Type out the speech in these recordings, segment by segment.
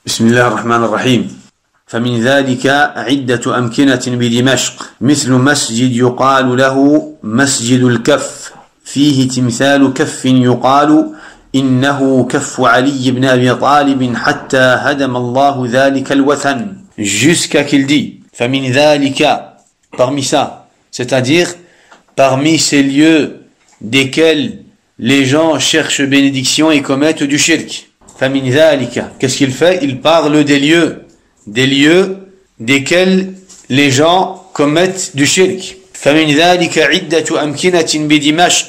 بسم الله الرحمن الرحيم فمن ذلك عدة أمكنة بدمشق مثل مسجد يقال له مسجد الكف فيه تمثال كف يقال إنه كف علي بن أبي طالب حتى هدم الله ذلك الوثن jusqu'à qu'il dit فمن ذلك parmi ça, c'est-à-dire parmi ces lieux desquels les gens cherchent bénédiction et commettent du shirk. فمن ذلك, qu'est-ce qu'il fait? Il parle des lieux desquels les gens commettent du shirk. فمن ذلك عدة أمكنة بدمشق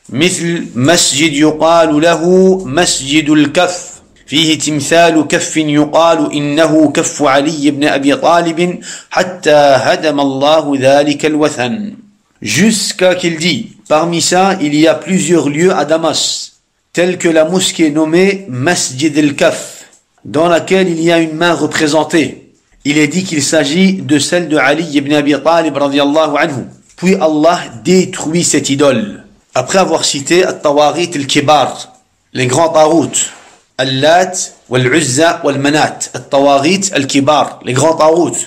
مثل مسجد يقال له مسجد الكف فيه تمثال كف يقال إنه كف علي بن أبي طالب حتى هدم الله ذلك الوثن. Jusqu'à qu'il dit, parmi ça, il y a plusieurs lieux à Damas, tels que la mosquée nommée Masjid al-Kaf, dans laquelle il y a une main représentée. Il est dit qu'il s'agit de celle de Ali ibn Abi Talib radiyallahu anhu. Puis Allah détruit cette idole. Après avoir cité At-Tawarit al-Kibar, les grands tarout, Al-Lat, Wal-Uzza, Wal-Manat, At-Tawarit al-Kibar, les grands tarout,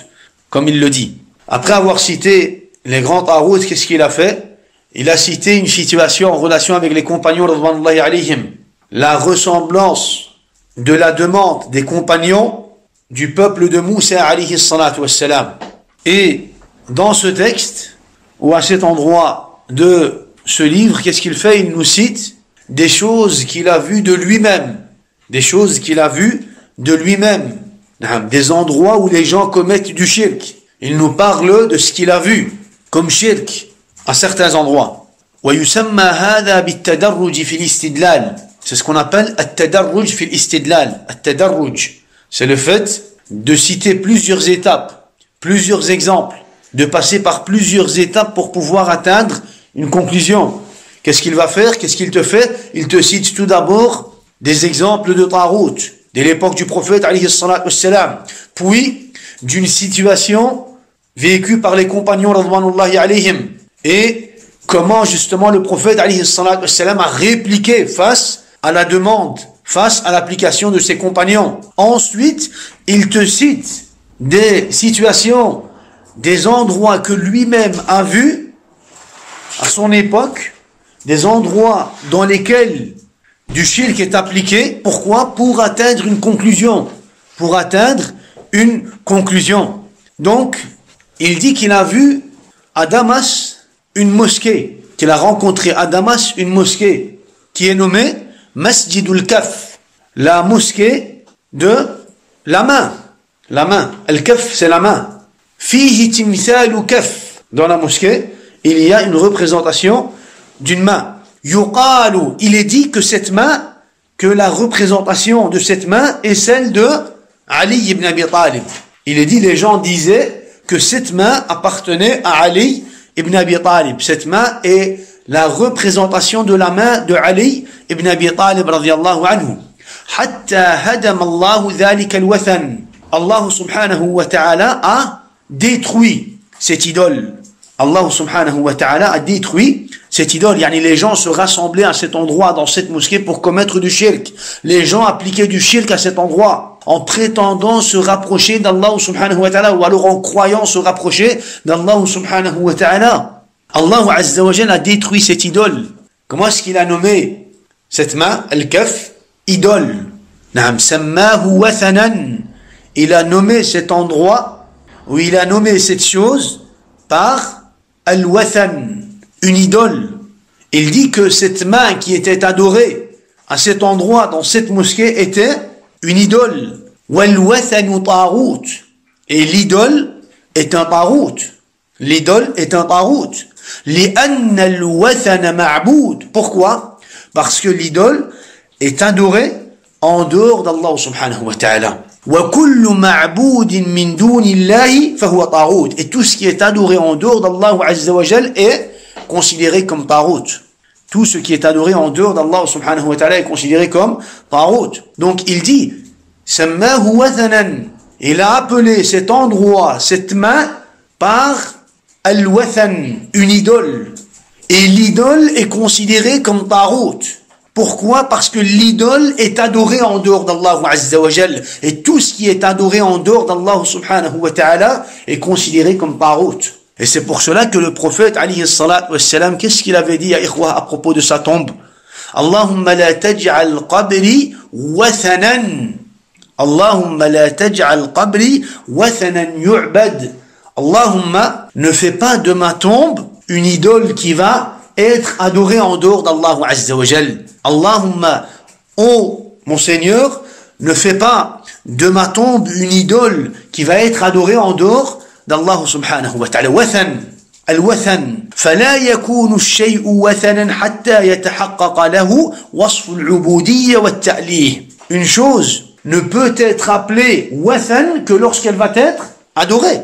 comme il le dit. Après avoir cité les grands tarout, qu'est-ce qu'il a fait? Il a cité une situation en relation avec les compagnons radhwanullahi alayhim. La ressemblance de la demande des compagnons du peuple de Moussa alayhi salatu wassalam. Et dans ce texte, ou à cet endroit de ce livre, qu'est-ce qu'il fait? Il nous cite des choses qu'il a vues de lui-même. Des choses qu'il a vues de lui-même. Des endroits où les gens commettent du shirk. Il nous parle de ce qu'il a vu comme shirk à certains endroits. ويسمى هذا بالتدرج في الاستدلال. C'est ce qu'on appelle التدرج في الاستدلال. التدرج, c'est le fait de citer plusieurs étapes, plusieurs exemples, de passer par plusieurs étapes pour pouvoir atteindre une conclusion. Qu'est-ce qu'il va faire? Qu'est-ce qu'il te fait? Il te cite tout d'abord des exemples de tarout, dès l'époque du prophète alayhi salatu wassalam, puis d'une situation vécue par les compagnons radhwanullahi alayhim, et comment justement le prophète alayhi salatu wassalam a répliqué face à la demande, face à l'application de ses compagnons. Ensuite, il te cite des situations, des endroits que lui-même a vus à son époque, des endroits dans lesquels du shirk est appliqué. Pourquoi? Pour atteindre une conclusion. Pour atteindre une conclusion. Donc, il dit qu'il a vu à Damas une mosquée, qu'il a rencontré à Damas une mosquée qui est nommée Masjidul Kaf, la mosquée de la main. La main. Al-Kaf, c'est la main. Fihi timthalu kaf. Dans la mosquée, il y a une représentation d'une main. Yuqalu, il est dit que cette main, que la représentation de cette main est celle de Ali ibn Abi Talib. Il est dit, les gens disaient que cette main appartenait à Ali ibn Abi Talib. Cette main est la représentation de la main de Ali ibn Abi Talib radiyallahu anhu. Hatta hadam Allahu dhalika al-wathan. Allah subhanahu wa ta'ala a détruit cette idole. Allah subhanahu wa ta'ala a détruit cette idole. Yani les gens se rassemblaient à cet endroit, dans cette mosquée, pour commettre du shirk. Les gens appliquaient du shirk à cet endroit, en prétendant se rapprocher d'Allah subhanahu wa ta'ala, ou alors en croyant se rapprocher d'Allah subhanahu wa ta'ala. Allah azza wa jalla a détruit cette idole. Comment est-ce qu'il a nommé cette main, al-kaf, idole? Naam, sammahu wathanan. Il a nommé cet endroit, ou il a nommé cette chose, par al-wathan, une idole. Il dit que cette main qui était adorée à cet endroit, dans cette mosquée, était une idole. Wal-wathanu tarout. Et l'idole est un tarout. L'idole est un tarout. Li'anna al-wathana ma'boud. Pourquoi? Parce que l'idole est adorée en dehors d'Allah subhanahu wa ta'ala. وَكُلُّ مَعْبُودٍ مِّن دُونِ اللَّهِ فَهُوَ طَاغُوتٌ. Et tout ce qui est adoré en dehors d'Allah azza wa jal est considéré comme tarout. Tout ce qui est adoré en dehors d'Allah subhanahu wa ta'ala est considéré comme tarout. Donc il dit, sammahu wathanan. Il a appelé cet endroit, cette main, par al-wathan, une idole. Et l'idole est considérée comme tarout. Pourquoi? Parce que l'idole est adorée en dehors d'Allah Azza wa Jal. Et tout ce qui est adoré en dehors d'Allah subhanahu wa ta'ala est considéré comme tarout. Et c'est pour cela que le prophète, alayhi salatu wassalam, qu'est-ce qu'il avait dit, ya ikhwa, à propos de sa tombe? Allahumma la taj'al qabri wathanan. Allahumma la taj'al qabri wathanan yu'bad. Allahumma, ne fais pas de ma tombe une idole qui va être adorée en dehors d'Allah Azza wa Jal. Allahumma, oh mon Seigneur, ne fais pas de ma tombe une idole qui va être adorée en dehors d'Allah subhanahu wa ta'ala. Wathan. الوثن فلا يكون الشيء وثنا حتى يتحقق له وصف العبودية والتأليه. Une chose ne peut être appelée wathan que lorsqu'elle va être adorée.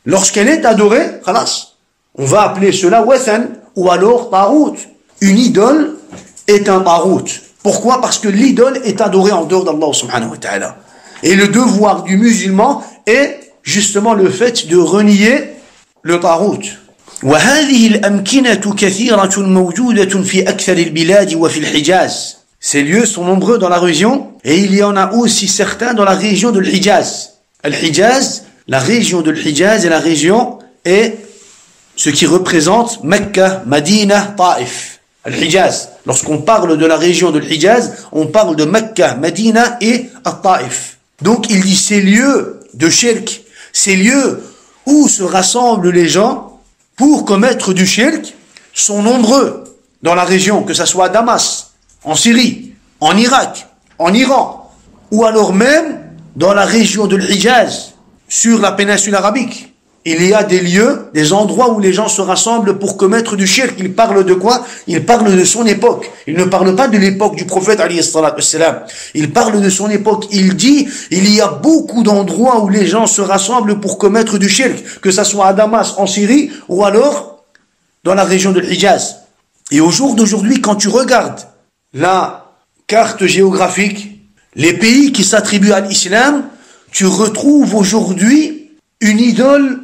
Lorsqu'elle est adorée, khalas, on va appeler cela wathan ou alors tarout. Une idole est un tarout. Pourquoi? Parce que l'idole est adorée en dehors d'Allah subhanahu wa ta'ala. Et le devoir du musulman est justement le fait de renier le tarout. وهذه الأمكنة كثيرة موجودة في أكثر البلاد وفي الحجاز. Ces lieux sont nombreux dans la région et il y en a aussi certains dans la région de l'Hijaz. Al-Hijaz, la région de l'Hijaz est la région et ce qui représente Mecca, Madina, Taif. Al-Hijaz. Lorsqu'on parle de la région de l'Hijaz, on parle de Mecca, Madina et Taif. Donc il dit ces lieux de shirk, ces lieux où se rassemblent les gens pour commettre du shirk sont nombreux dans la région, que ce soit à Damas, en Syrie, en Irak, en Iran, ou alors même dans la région de l'Hijaz, sur la péninsule arabique. Il y a des lieux, des endroits où les gens se rassemblent pour commettre du shirk. Il parle de quoi? Il parle de son époque. Il ne parle pas de l'époque du prophète, alayhi salatu wassalam. Il parle de son époque. Il dit, il y a beaucoup d'endroits où les gens se rassemblent pour commettre du shirk, que ça soit à Damas, en Syrie, ou alors dans la région de l'Hijaz. Et au jour d'aujourd'hui, quand tu regardes la carte géographique, les pays qui s'attribuent à l'islam, tu retrouves aujourd'hui une idole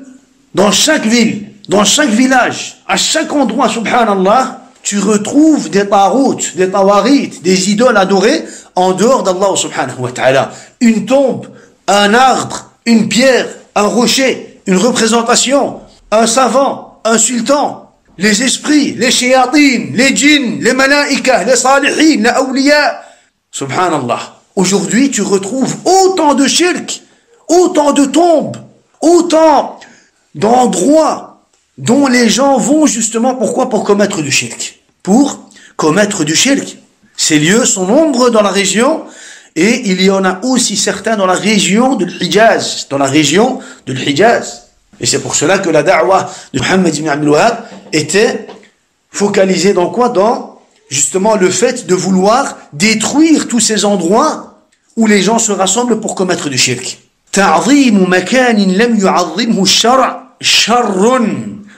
dans chaque ville, dans chaque village, à chaque endroit, subhanallah, tu retrouves des tarout, des tawarit, des idoles adorées en dehors d'Allah subhanahu wa ta'ala. Une tombe, un arbre, une pierre, un rocher, une représentation, un savant, un sultan, les esprits, les shayatin, les djinns, les malaïkas, les salihin, les awliya. Subhanallah. Aujourd'hui, tu retrouves autant de shirk, autant de tombes, autant d'endroits dont les gens vont justement, pourquoi? Pour commettre du shirk. Pour commettre du shirk. Ces lieux sont nombreux dans la région et il y en a aussi certains dans la région de l'Hijaz. Dans la région de l'Hijaz. Et c'est pour cela que la da'wah de Muhammad ibn Abdul Wahhab était focalisée dans quoi? Dans justement le fait de vouloir détruire tous ces endroits où les gens se rassemblent pour commettre du shirk. تعظيم مكان لم يعظمه الشرع شر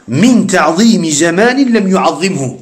من تعظيم زمان لم يعظمه.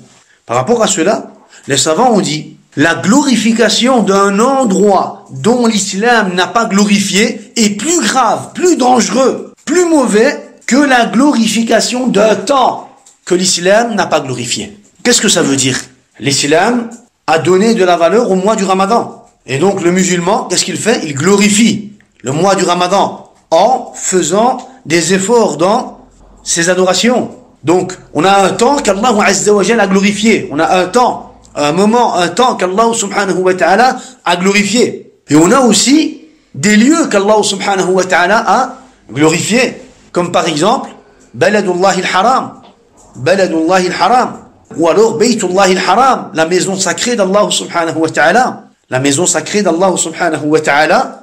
Par rapport à cela, les savants ont dit la glorification d'un endroit dont l'islam n'a pas glorifié est plus grave, plus dangereux, plus mauvais que la glorification d'un temps que l'islam n'a pas glorifié. Qu'est-ce que ça veut dire? L'islam a donné de la valeur au mois du Ramadan. Et donc le musulman, qu'est-ce qu'il fait? Il glorifie le mois du Ramadan en faisant des efforts dans ses adorations. Donc, on a un temps qu'Allah Azza wa Jalla a glorifié. On a un temps, un moment, un temps qu'Allah subhanahu wa ta'ala a glorifié. Et on a aussi des lieux qu'Allah subhanahu wa ta'ala a glorifiés. Comme par exemple, Baladullah al-Haram. Baladullah al-Haram. Ou alors, Baytullah al-Haram. La maison sacrée d'Allah subhanahu wa ta'ala. La maison sacrée d'Allah subhanahu wa ta'ala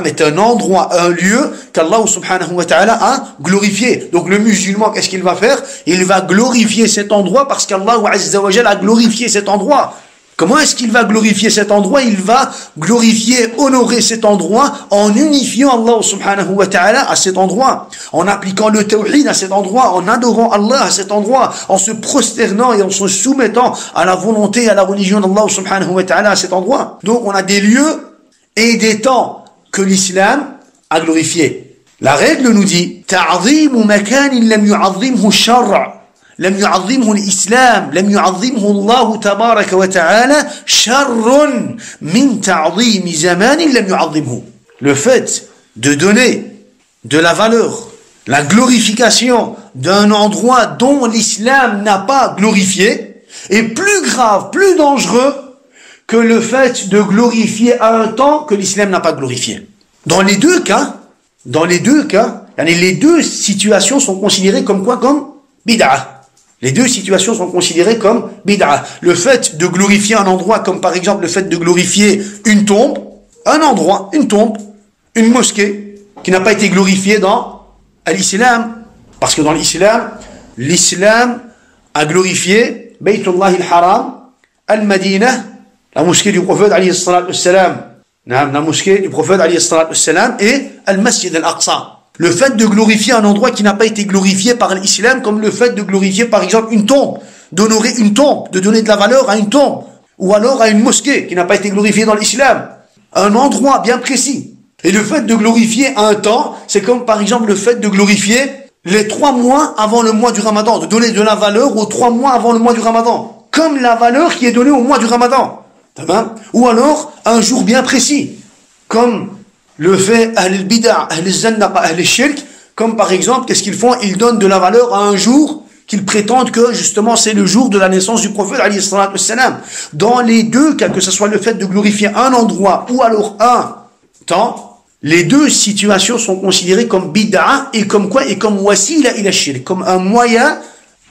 est un endroit, un lieu qu'Allah subhanahu wa ta'ala a glorifié. Donc le musulman, qu'est-ce qu'il va faire? Il va glorifier cet endroit parce qu'Allah azza wa jalla a glorifié cet endroit. Comment est-ce qu'il va glorifier cet endroit? Il va glorifier, honorer cet endroit en unifiant Allah subhanahu wa ta'ala à cet endroit, en appliquant le tawhid à cet endroit, en adorant Allah à cet endroit, en se prosternant et en se soumettant à la volonté et à la religion d'Allah subhanahu wa ta'ala à cet endroit. Donc on a des lieux et des temps que l'islam a glorifié. La règle nous dit ta'zimu makanin lam yu'azzimhu ash-shar'. لم يعظمه الإسلام لم يعظمه الله تبارك وتعالى شر من تعظيم زمان لم يعظمه. Le fait de donner de la valeur, la glorification d'un endroit dont l'islam n'a pas glorifié est plus grave, plus dangereux que le fait de glorifier à un temps que l'islam n'a pas glorifié. Dans les deux cas, les deux situations sont considérées comme quoi? Comme bid'a. Les deux situations sont considérées comme bid'a. Le fait de glorifier un endroit, comme par exemple le fait de glorifier une tombe, un endroit, une tombe, une mosquée, qui n'a pas été glorifiée dans l'islam. Parce que dans l'islam, l'islam a glorifié Baytullah al-Haram, al-Madinah, la mosquée du prophète alayhi salatu wassalam, la mosquée du prophète alayhi salatu wassalam, et al-Masjid al-Aqsa. Le fait de glorifier un endroit qui n'a pas été glorifié par l'islam, comme le fait de glorifier par exemple une tombe, d'honorer une tombe, de donner de la valeur à une tombe, ou alors à une mosquée qui n'a pas été glorifiée dans l'islam, un endroit bien précis. Et le fait de glorifier un temps, c'est comme par exemple le fait de glorifier les 3 mois avant le mois du Ramadan, de donner de la valeur aux 3 mois avant le mois du Ramadan, comme la valeur qui est donnée au mois du Ramadan. Ou alors un jour bien précis, comme le fait Ahl al-Bid'a, Ahl al-Zannaqa, Ahl al-Shirk, comme par exemple, qu'est-ce qu'ils font? Ils donnent de la valeur à un jour qu'ils prétendent que justement c'est le jour de la naissance du prophète alayhi salatu wassalam. Dans les deux cas, que ce soit le fait de glorifier un endroit ou alors un temps, les deux situations sont considérées comme bid'a et comme quoi? Et comme wasila ila shirk, comme un moyen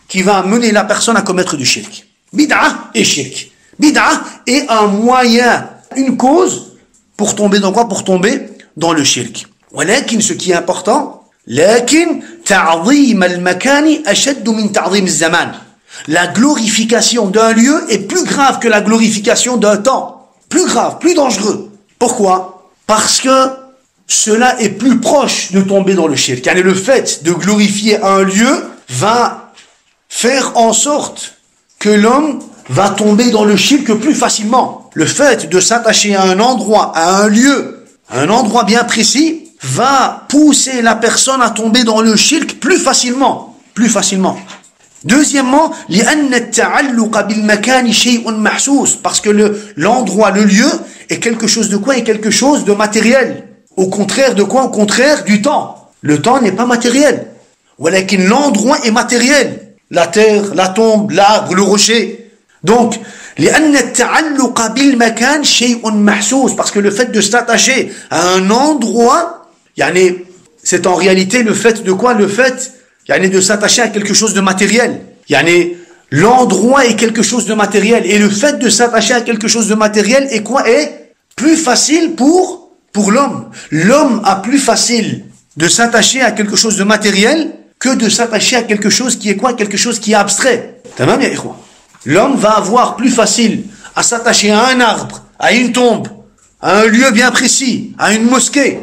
qui va mener la personne à commettre du shirk. Bid'a et shirk. Bid'a est un moyen, une cause pour tomber dans quoi? Pour tomber dans le shirk. ولكن ce qui est important, لكن تعظيم المكان أشد من تعظيم الزمان. La glorification d'un lieu est plus grave que la glorification d'un temps. Plus grave, plus dangereux. Pourquoi? Parce que cela est plus proche de tomber dans le shirk. Car le fait de glorifier un lieu va faire en sorte que l'homme va tomber dans le shirk plus facilement. Le fait de s'attacher à un endroit, à un lieu, à un endroit bien précis, va pousser la personne à tomber dans le shirk plus facilement. Plus facilement. Deuxièmement, parce que l'endroit, le lieu, est quelque chose de quoi? Est quelque chose de matériel. Au contraire de quoi? Au contraire du temps. Le temps n'est pas matériel. L'endroit est matériel. La terre, la tombe, l'arbre, le rocher. Donc, parce que le fait de s'attacher à un endroit, c'est en réalité le fait de quoi? Le fait de s'attacher à quelque chose de matériel. L'endroit est quelque chose de matériel. Et le fait de s'attacher à quelque chose de matériel est quoi? Est plus facile pour l'homme. L'homme a plus facile de s'attacher à quelque chose de matériel que de s'attacher à quelque chose qui est quoi? Quelque chose qui est abstrait. Tamam ya ikhwa? L'homme va avoir plus facile à s'attacher à un arbre, à une tombe, à un lieu bien précis, à une mosquée,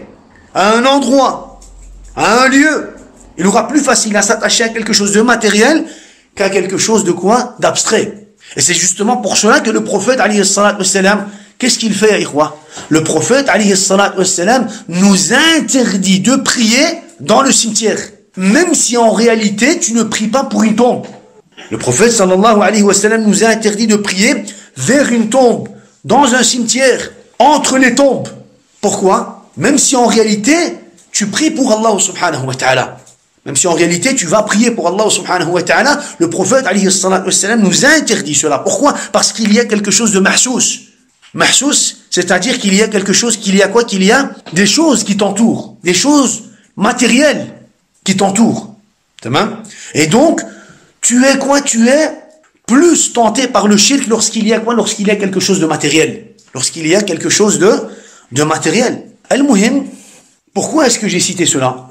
à un endroit, à un lieu. Il aura plus facile à s'attacher à quelque chose de matériel qu'à quelque chose de quoi? D'abstrait. Et c'est justement pour cela que le prophète, alayhi salatu wassalam, qu'est-ce qu'il fait, ikhwa? Le prophète, alayhi salatu wassalam, nous interdit de prier dans le cimetière. Même si en réalité, tu ne pries pas pour une tombe. Le prophète, sallallahu alayhi wa sallam, nous a interdit de prier vers une tombe, dans un cimetière, entre les tombes. Pourquoi? Même si en réalité, tu pries pour Allah subhanahu wa ta'ala. Même si en réalité, tu vas prier pour Allah subhanahu wa ta'ala, le prophète, alayhi salatu wa sallam, nous a interdit cela. Pourquoi? Parce qu'il y a quelque chose de mahsous. Mahsous, c'est-à-dire qu'il y a quelque chose, qu'il y a quoi? Qu'il y a des choses qui t'entourent, des choses matérielles qui t'entourent. Et donc, tu es quoi? Tu es plus tenté par le shirk lorsqu'il y a quoi? Lorsqu'il y a quelque chose de matériel. Lorsqu'il y a quelque chose de matériel. Al-Muhim, pourquoi est-ce que j'ai cité cela?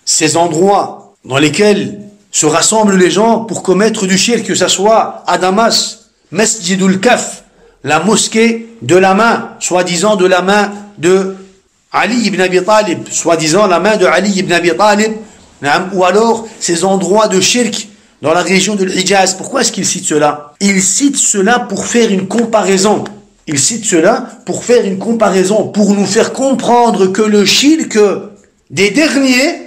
Ces endroits dans lesquels se rassemblent les gens pour commettre du shirk, que ce soit à Damas, Masjidul Kaf, la mosquée de la main, soi-disant de la main de Ali ibn Abi Talib, soi-disant la main de Ali ibn Abi Talib, ou alors ces endroits de shirk dans la région de l'Hijaz. Pourquoi est-ce qu'il cite cela? Il cite cela pour faire une comparaison. Il cite cela pour faire une comparaison, pour nous faire comprendre que le shirk des derniers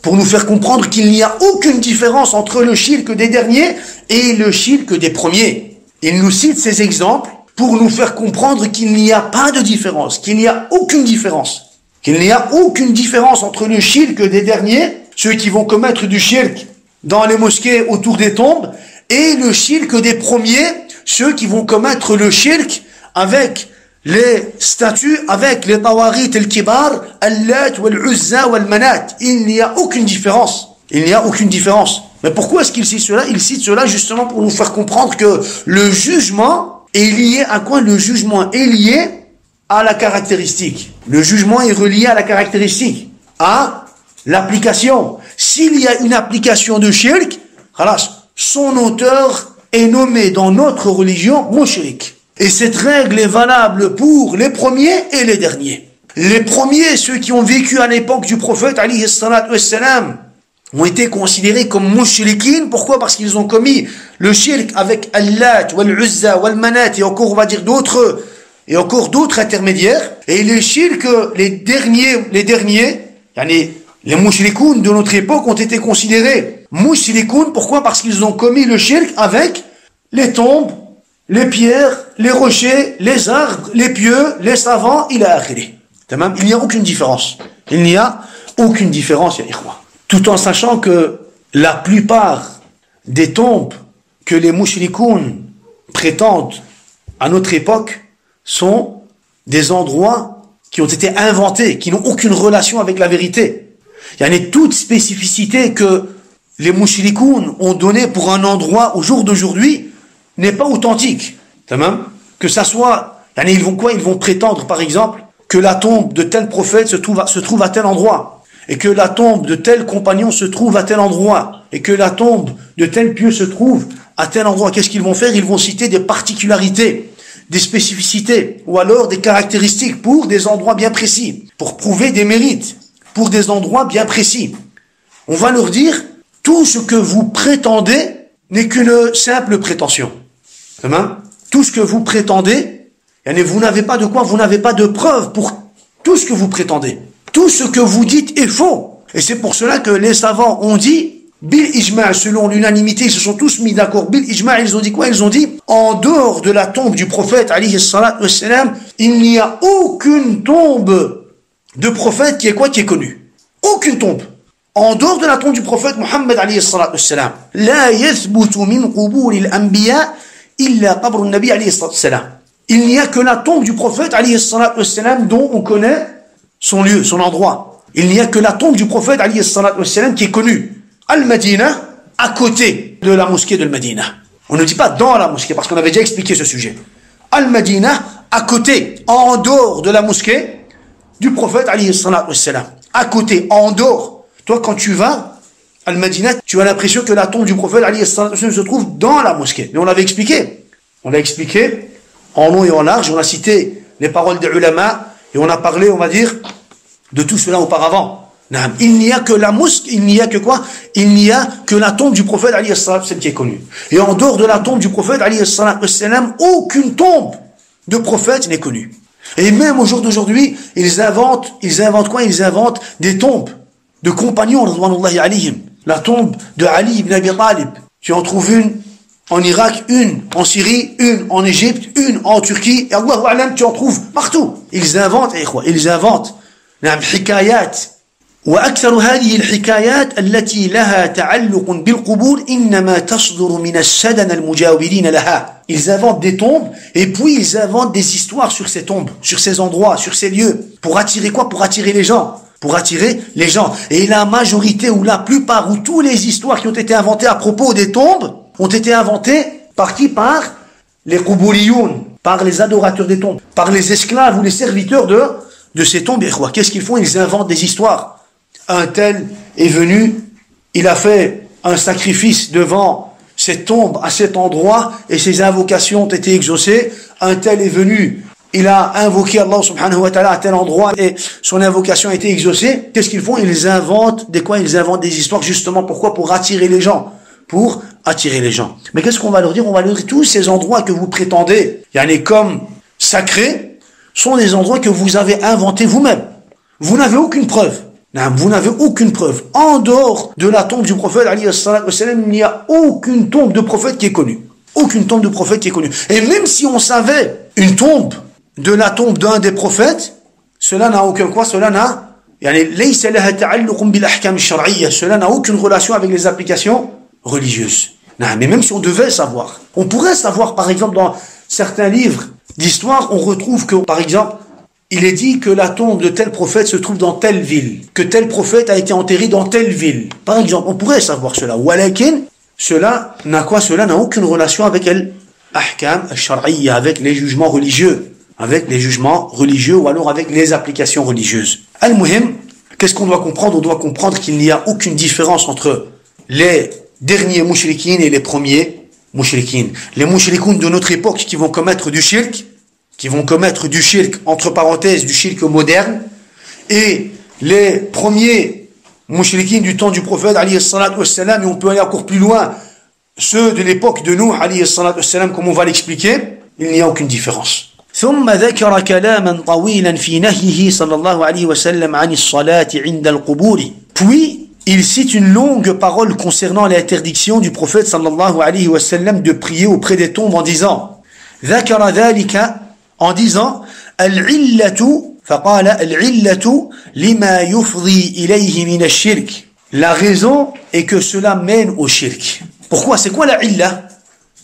pour nous faire comprendre qu'il n'y a aucune différence entre le shirk des derniers et le shirk des premiers. Il nous cite ces exemples pour nous faire comprendre qu'il n'y a pas de différence, qu'il n'y a aucune différence. Qu'il n'y a aucune différence entre le shirk des derniers, ceux qui vont commettre du shirk dans les mosquées autour des tombes, et le shirk des premiers, ceux qui vont commettre le shirk avec les statues, avec les tawarit al-kibar, al-lat wal-uzza wal-manat. Il n'y a aucune différence. Il n'y a aucune différence. Mais pourquoi est-ce qu'il cite cela? Il cite cela justement pour nous faire comprendre que le jugement est lié à quoi? Le jugement est lié à la caractéristique. Le jugement est relié à la caractéristique, à l'application. S'il y a une application de shirk, son auteur est nommé dans notre religion mushrik. Et cette règle est valable pour les premiers et les derniers. Les premiers, ceux qui ont vécu à l'époque du prophète, alayhi salatu wassalam, ont été considérés comme mushrikin. Pourquoi? Parce qu'ils ont commis le shirk avec al-lat, wal-uzza, wal-manat, et encore, on va dire et encore d'autres intermédiaires. Et les shirk, les derniers, les mushrikoun de notre époque ont été considérés mushrikoun. Pourquoi? Parce qu'ils ont commis le shirk avec les tombes, les pierres, les rochers, les arbres, les pieux, les savants, il a akhiri. Il n'y a aucune différence. Il n'y a aucune différence, ya ikhwa. Tout en sachant que la plupart des tombes que les mushrikoun prétendent à notre époque sont des endroits qui ont été inventés, qui n'ont aucune relation avec la vérité. Il y en a toute spécificité que les mushrikoun ont donnée pour un endroit au jour d'aujourd'hui n'est pas authentique. Que ça soit, ils vont quoi? Ils vont prétendre, par exemple, que la tombe de tel prophète se trouve à tel endroit, et que la tombe de tel compagnon se trouve à tel endroit, et que la tombe de tel pieux se trouve à tel endroit. Qu'est-ce qu'ils vont faire? Ils vont citer des particularités, des spécificités, ou alors des caractéristiques pour des endroits bien précis, pour prouver des mérites, pour des endroits bien précis. On va leur dire, tout ce que vous prétendez n'est qu'une simple prétention. Tout ce que vous prétendez, vous n'avez pas de quoi? Vous n'avez pas de preuve pour tout ce que vous prétendez. Tout ce que vous dites est faux. Et c'est pour cela que les savants ont dit, bil ijma', selon l'unanimité, ils se sont tous mis d'accord. Bil ijma', ils ont dit quoi? Ils ont dit, en dehors de la tombe du prophète, alayhi salatu wassalam, il n'y a aucune tombe de prophète qui est quoi? Qui est connue. Aucune tombe. En dehors de la tombe du prophète Muhammad alayhi salatu wassalam. La yathbutu min quburi al-anbiya illa qabru al-nabi alayhi salatu wassalam. Il n'y a que la tombe du prophète alayhi salatu wassalam dont on connaît son lieu, son endroit. Il n'y a que la tombe du prophète alayhi salatu wassalam qui est connue. Al-Madina, à côté de la mosquée de Al-Madina. On ne dit pas dans la mosquée, parce qu'on avait déjà expliqué ce sujet. Al-Madina, à côté, en dehors de la mosquée du prophète alayhi salatu wassalam. À côté, en dehors. Toi, quand tu vas à Al-Madina, tu as l'impression que la tombe du prophète alayhi salatu wassalam se trouve dans la mosquée. Mais on l'avait expliqué. On l'a expliqué en long et en large. On a cité les paroles des ulama et on a parlé, on va dire, de tout cela auparavant. Il n'y a que la mosquée, il n'y a que quoi? Il n'y a que la tombe du prophète alayhi salatu wassalam qui est connue. Et en dehors de la tombe du prophète alayhi salatu wassalam, aucune tombe de prophète n'est connue. Et même au jour d'aujourd'hui, ils inventent quoi? Ils inventent des tombes de compagnons, radwanullahi alayhim. La tombe de Ali ibn Abi Talib. Tu en trouves une en Irak, une en Syrie, une en Égypte, une en Turquie. Et Allahu a'lam, tu en trouves partout. Ils inventent, حكايات. وأكثر هذه الحكايات التي لها تعلق بالقبور إنما تصدر من السدن المجاورين لها. Ils inventent des tombes et puis ils inventent des histoires sur ces tombes, sur ces endroits, sur ces lieux. Pour attirer quoi? Pour attirer les gens. Pour attirer les gens. Et la majorité ou la plupart ou toutes les histoires qui ont été inventées à propos des tombes ont été inventées par qui? Par les quburiyun, par les adorateurs des tombes, par les esclaves ou les serviteurs de ces tombes. Qu'est-ce qu'ils font? Ils inventent des histoires. Un tel est venu, il a fait un sacrifice devant cette tombe à cet endroit et ses invocations ont été exaucées. Un tel est venu, il a invoqué Allah subhanahu wa ta'ala à tel endroit et son invocation a été exaucée. Qu'est-ce qu'ils font? Ils inventent des quoi? Ils inventent des histoires justement pourquoi? Pour attirer les gens. Pour attirer les gens. Mais qu'est-ce qu'on va leur dire? On va leur dire tous ces endroits que vous prétendez, il y en a comme sacrés, sont des endroits que vous avez inventés vous-même. Vous n'avez aucune preuve. Vous n'avez aucune preuve. En dehors de la tombe du prophète, il n'y a aucune tombe de prophète qui est connue. Aucune tombe de prophète qui est connue. Et même si on savait une tombe de la tombe d'un des prophètes, cela n'a aucun quoi, cela n'a aucune relation avec les applications religieuses. Mais même si on devait savoir, on pourrait savoir, par exemple, dans certains livres d'histoire, on retrouve que, par exemple, il est dit que la tombe de tel prophète se trouve dans telle ville, que tel prophète a été enterré dans telle ville. Par exemple, on pourrait savoir cela. Walakin, cela n'a aucune relation avec l'ahkam al-shar'iyya, avec les jugements religieux. Avec les jugements religieux ou alors avec les applications religieuses. Al-Muhim, qu'est-ce qu'on doit comprendre? On doit comprendre qu'il n'y a aucune différence entre les derniers mouchrikines et les premiers mouchrikines. Les mouchrikines de notre époque qui vont commettre du shirk, entre parenthèses, du shirk moderne, et les premiers mouchrikines du temps du prophète, alayhi salatu wassalam, et on peut aller encore plus loin, ceux de l'époque de Nuh, alayhi salatu wassalam, comme on va l'expliquer, il n'y a aucune différence. ثم ذكر كلاما طويلا في نهيه صلى الله عليه وسلم عن الصلاة عند القبور. Puis, il cite une longue parole concernant l'interdiction du prophète sallallahu alayhi wa sallam de prier auprès des tombes en disant ذكر ذلك, en disant العلة, فقال العلة لما يفضي إليه من الشرك. La raison est que cela mène au shirk. Pourquoi? C'est quoi la illa?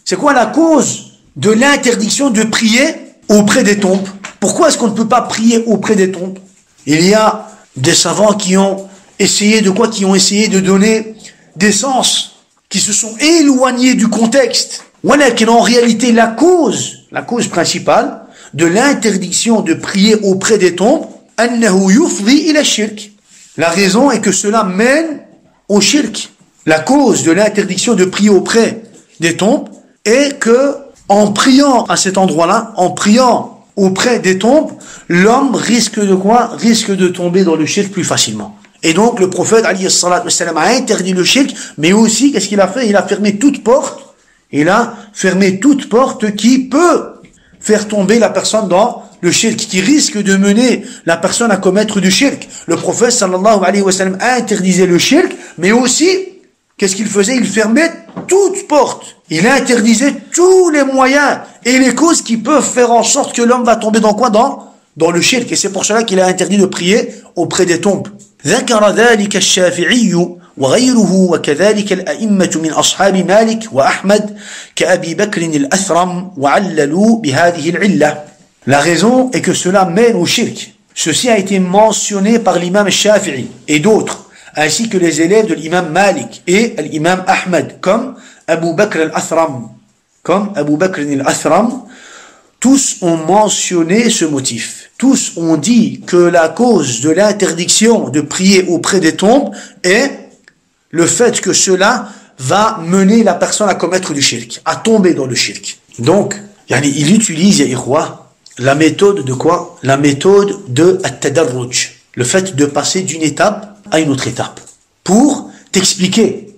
C'est quoi la cause de l'interdiction de prier auprès des tombes? Pourquoi est-ce qu'on ne peut pas prier auprès des tombes? Il y a des savants qui ont essayé de donner des sens, qui se sont éloignés du contexte. Voilà qu'en réalité, la cause principale de l'interdiction de prier auprès des tombes, annahu yufdi ila shirk. La raison est que cela mène au shirk. La cause de l'interdiction de prier auprès des tombes est que, en priant à cet endroit-là, en priant auprès des tombes, l'homme risque de quoi? Risque de tomber dans le shirk plus facilement. Et donc, le prophète, alayhi salatu wassalam, a interdit le shirk, mais aussi, qu'est-ce qu'il a fait? Il a fermé toute porte. Il a fermé toute porte qui peut faire tomber la personne dans le shirk, qui risque de mener la personne à commettre du shirk. Le prophète, sallallahu alayhi wa sallam, a interdisé le shirk, mais aussi, qu'est-ce qu'il faisait? Il fermait toute porte. Il interdisait tous les moyens et les causes qui peuvent faire en sorte que l'homme va tomber dans quoi? Dans le shirk. Et c'est pour cela qu'il a interdit de prier auprès des tombes. ذكر ذلك الشافعي وغيره وكذلك الأئمة من أصحاب مالك وأحمد كأبي بكر الأثرم وعللوا بهذه العلة. La raison est que cela mène au shirk. Ceci a été mentionné par l'imam Shafi'i et d'autres, ainsi que les élèves de l'imam Malik et l'imam Ahmed, comme Abu Bakr al-Athram. Tous ont mentionné ce motif. Tous ont dit que la cause de l'interdiction de prier auprès des tombes est le fait que cela va mener la personne à commettre du shirk, à tomber dans le shirk. Donc, il utilise, la méthode de quoi? La méthode de at-tadarruj, le fait de passer d'une étape à une autre étape, pour t'expliquer,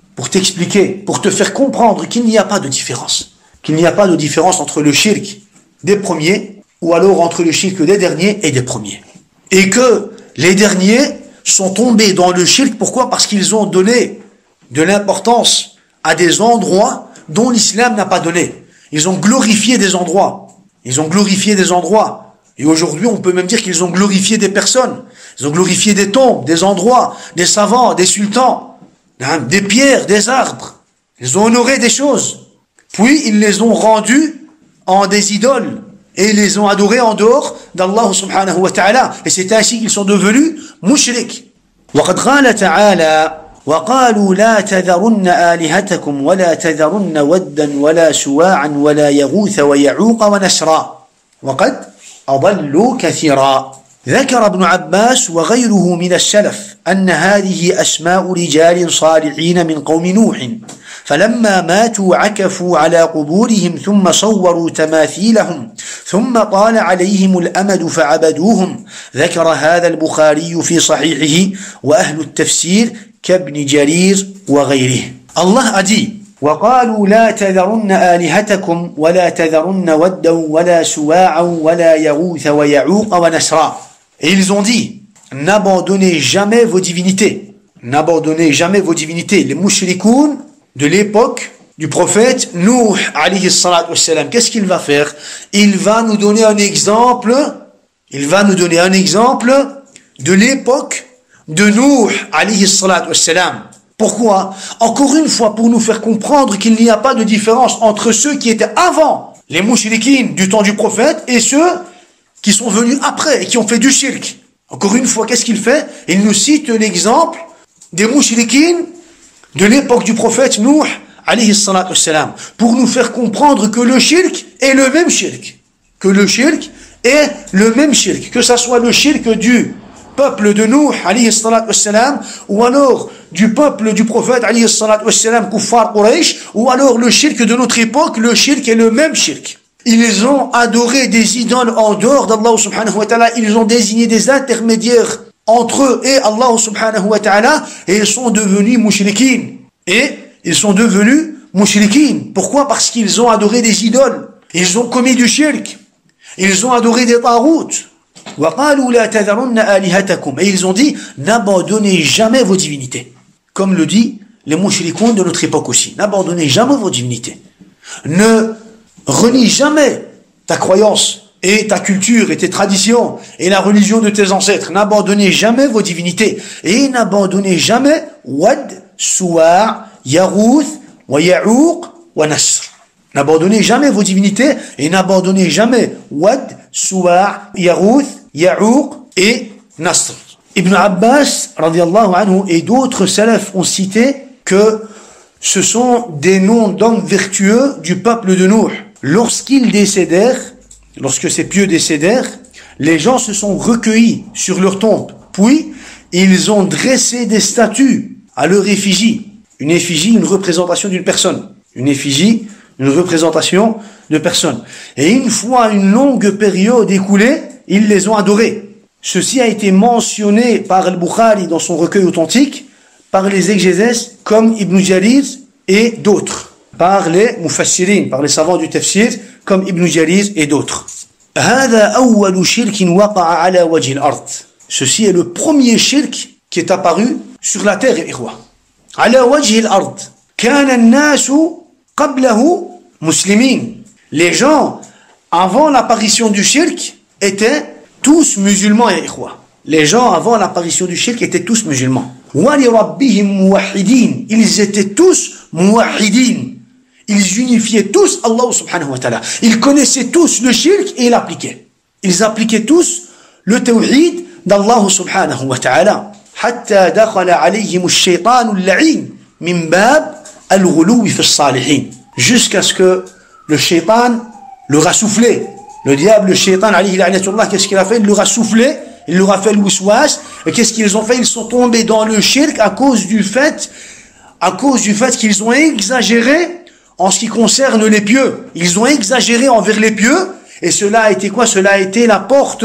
pour te faire comprendre qu'il n'y a pas de différence. Qu'il n'y a pas de différence entre le shirk des premiers, ou alors entre le shirk des derniers et des premiers. Et que les derniers sont tombés dans le shirk, pourquoi? Parce qu'ils ont donné de l'importance à des endroits dont l'islam n'a pas donné. Ils ont glorifié des endroits. Et aujourd'hui, on peut même dire qu'ils ont glorifié des personnes. Ils ont glorifié des tombes, des endroits, des savants, des sultans, des pierres, des arbres. Ils ont honoré des choses. Puis, ils les ont rendus en des idoles. Et ils les ont adorés en dehors d'Allah subhanahu wa ta'ala. Et c'est ainsi qu'ils sont devenus mushrik. وقد قال تعالى وقالوا لا تذرن آلهتكم ولا تذرن ودا ولا سواعا ولا يغوث ويعوق ونسرا وقد أضلوا كثيرا. ذكر ابن عباس وغيره من السلف أن هذه أسماء رجال صالحين من قوم نوح فلما ماتوا عكفوا على قبورهم ثم صوروا تماثيلهم ثم طال عليهم الأمد فعبدوهم. ذكر هذا البخاري في صحيحه وأهل التفسير كابن جرير وغيره. Allah a dit وقالوا لا تذرن آلهتكم ولا تذرن ودا ولا سواعا ولا يغوث ويعوق ونسرا. Et ils ont dit, n'abandonnez jamais vos divinités. N'abandonnez jamais vos divinités. Les mushrikoun de l'époque du prophète Nuh, alayhi salatu wassalam, qu'est-ce qu'il va faire? Il va nous donner un exemple. Il va nous donner un exemple de l'époque de Nuh, alayhi salatu wassalam. Pourquoi? Encore une fois, pour nous faire comprendre qu'il n'y a pas de différence entre ceux qui étaient avant les mushrikines du temps du prophète et ceux qui sont venus après et qui ont fait du shirk. Encore une fois, qu'est-ce qu'il fait? Il nous cite l'exemple des mushrikines de l'époque du prophète Nuh, alayhi salatu wassalam, pour nous faire comprendre que le shirk est le même shirk. Que le shirk est le même shirk. Que ça soit le shirk du peuple de Nuh, alayhi salatu wassalam, ou alors du peuple du prophète, alayhi salatu wassalam, kuffar Quraysh, ou alors le shirk de notre époque, le shirk est le même shirk. Ils ont adoré des idoles en dehors d'Allah subhanahu wa ta'ala, ils ont désigné des intermédiaires entre eux et Allah subhanahu wa ta'ala, et ils sont devenus mushrikin. Et ils sont devenus mushrikin. Pourquoi? Parce qu'ils ont adoré des idoles. Ils ont commis du shirk. Ils ont adoré des tarout. Et ils ont dit, n'abandonnez jamais vos divinités. Comme le dit les mushrikoun de notre époque aussi. N'abandonnez jamais vos divinités. Ne renie jamais ta croyance et ta culture et tes traditions et la religion de tes ancêtres. N'abandonnez jamais vos divinités. Et n'abandonnez jamais Wad, Suwa', Yarouth, wa Ya'ouq, wa Nasr. N'abandonnez jamais vos divinités et n'abandonnez jamais Wad, Suwa', Yarouth, Ya'ouq et Nasr. Ibn Abbas, radiallahu anhu, et d'autres salafs ont cité que ce sont des noms d'hommes vertueux du peuple de Nuh. Lorsqu'ils décédèrent, lorsque ces pieux décédèrent, les gens se sont recueillis sur leur tombe. Puis, ils ont dressé des statues à leur effigie. Une effigie, une représentation d'une personne. Une effigie, une représentation de personne. Et une fois une longue période écoulée, ils les ont adorés. Ceci a été mentionné par Al-Bukhari dans son recueil authentique, par les exégèses comme Ibn Jarir et d'autres. Par les mufassirin, par les savants du tafsir, comme Ibn Jarir et d'autres. Ceci est le premier shirk qui est apparu sur la terre, ikhwa. Ala wajhi al-ard. Kana an-nasu qablahu muslimin. Les gens, avant l'apparition du shirk, étaient tous musulmans, ikhwa. Les gens, avant l'apparition du shirk, étaient tous musulmans. Wa li rabbihim muwahhidin. Ils étaient tous muwahhidin. Ils unifiaient tous Allah subhanahu wa ta'ala. Ils connaissaient tous le shirk et ils l'appliquaient. Ils appliquaient tous le tawhid d'Allah subhanahu wa ta'ala. Hatta dakhala alayhim ash-shaytan al-la'in min bab al-ghuluw fi as-salihin. Jusqu'à ce que le shaytan leur a soufflé. Le diable, le shaytan, alayhi la'natullah, qu'est-ce qu'il a fait? Il leur a soufflé, il leur a fait le wiswas. Et qu'est-ce qu'ils ont fait? Ils sont tombés dans le shirk à cause du fait qu'ils ont exagéré en ce qui concerne les pieux. Ils ont exagéré envers les pieux, et cela a été quoi? Cela a été la porte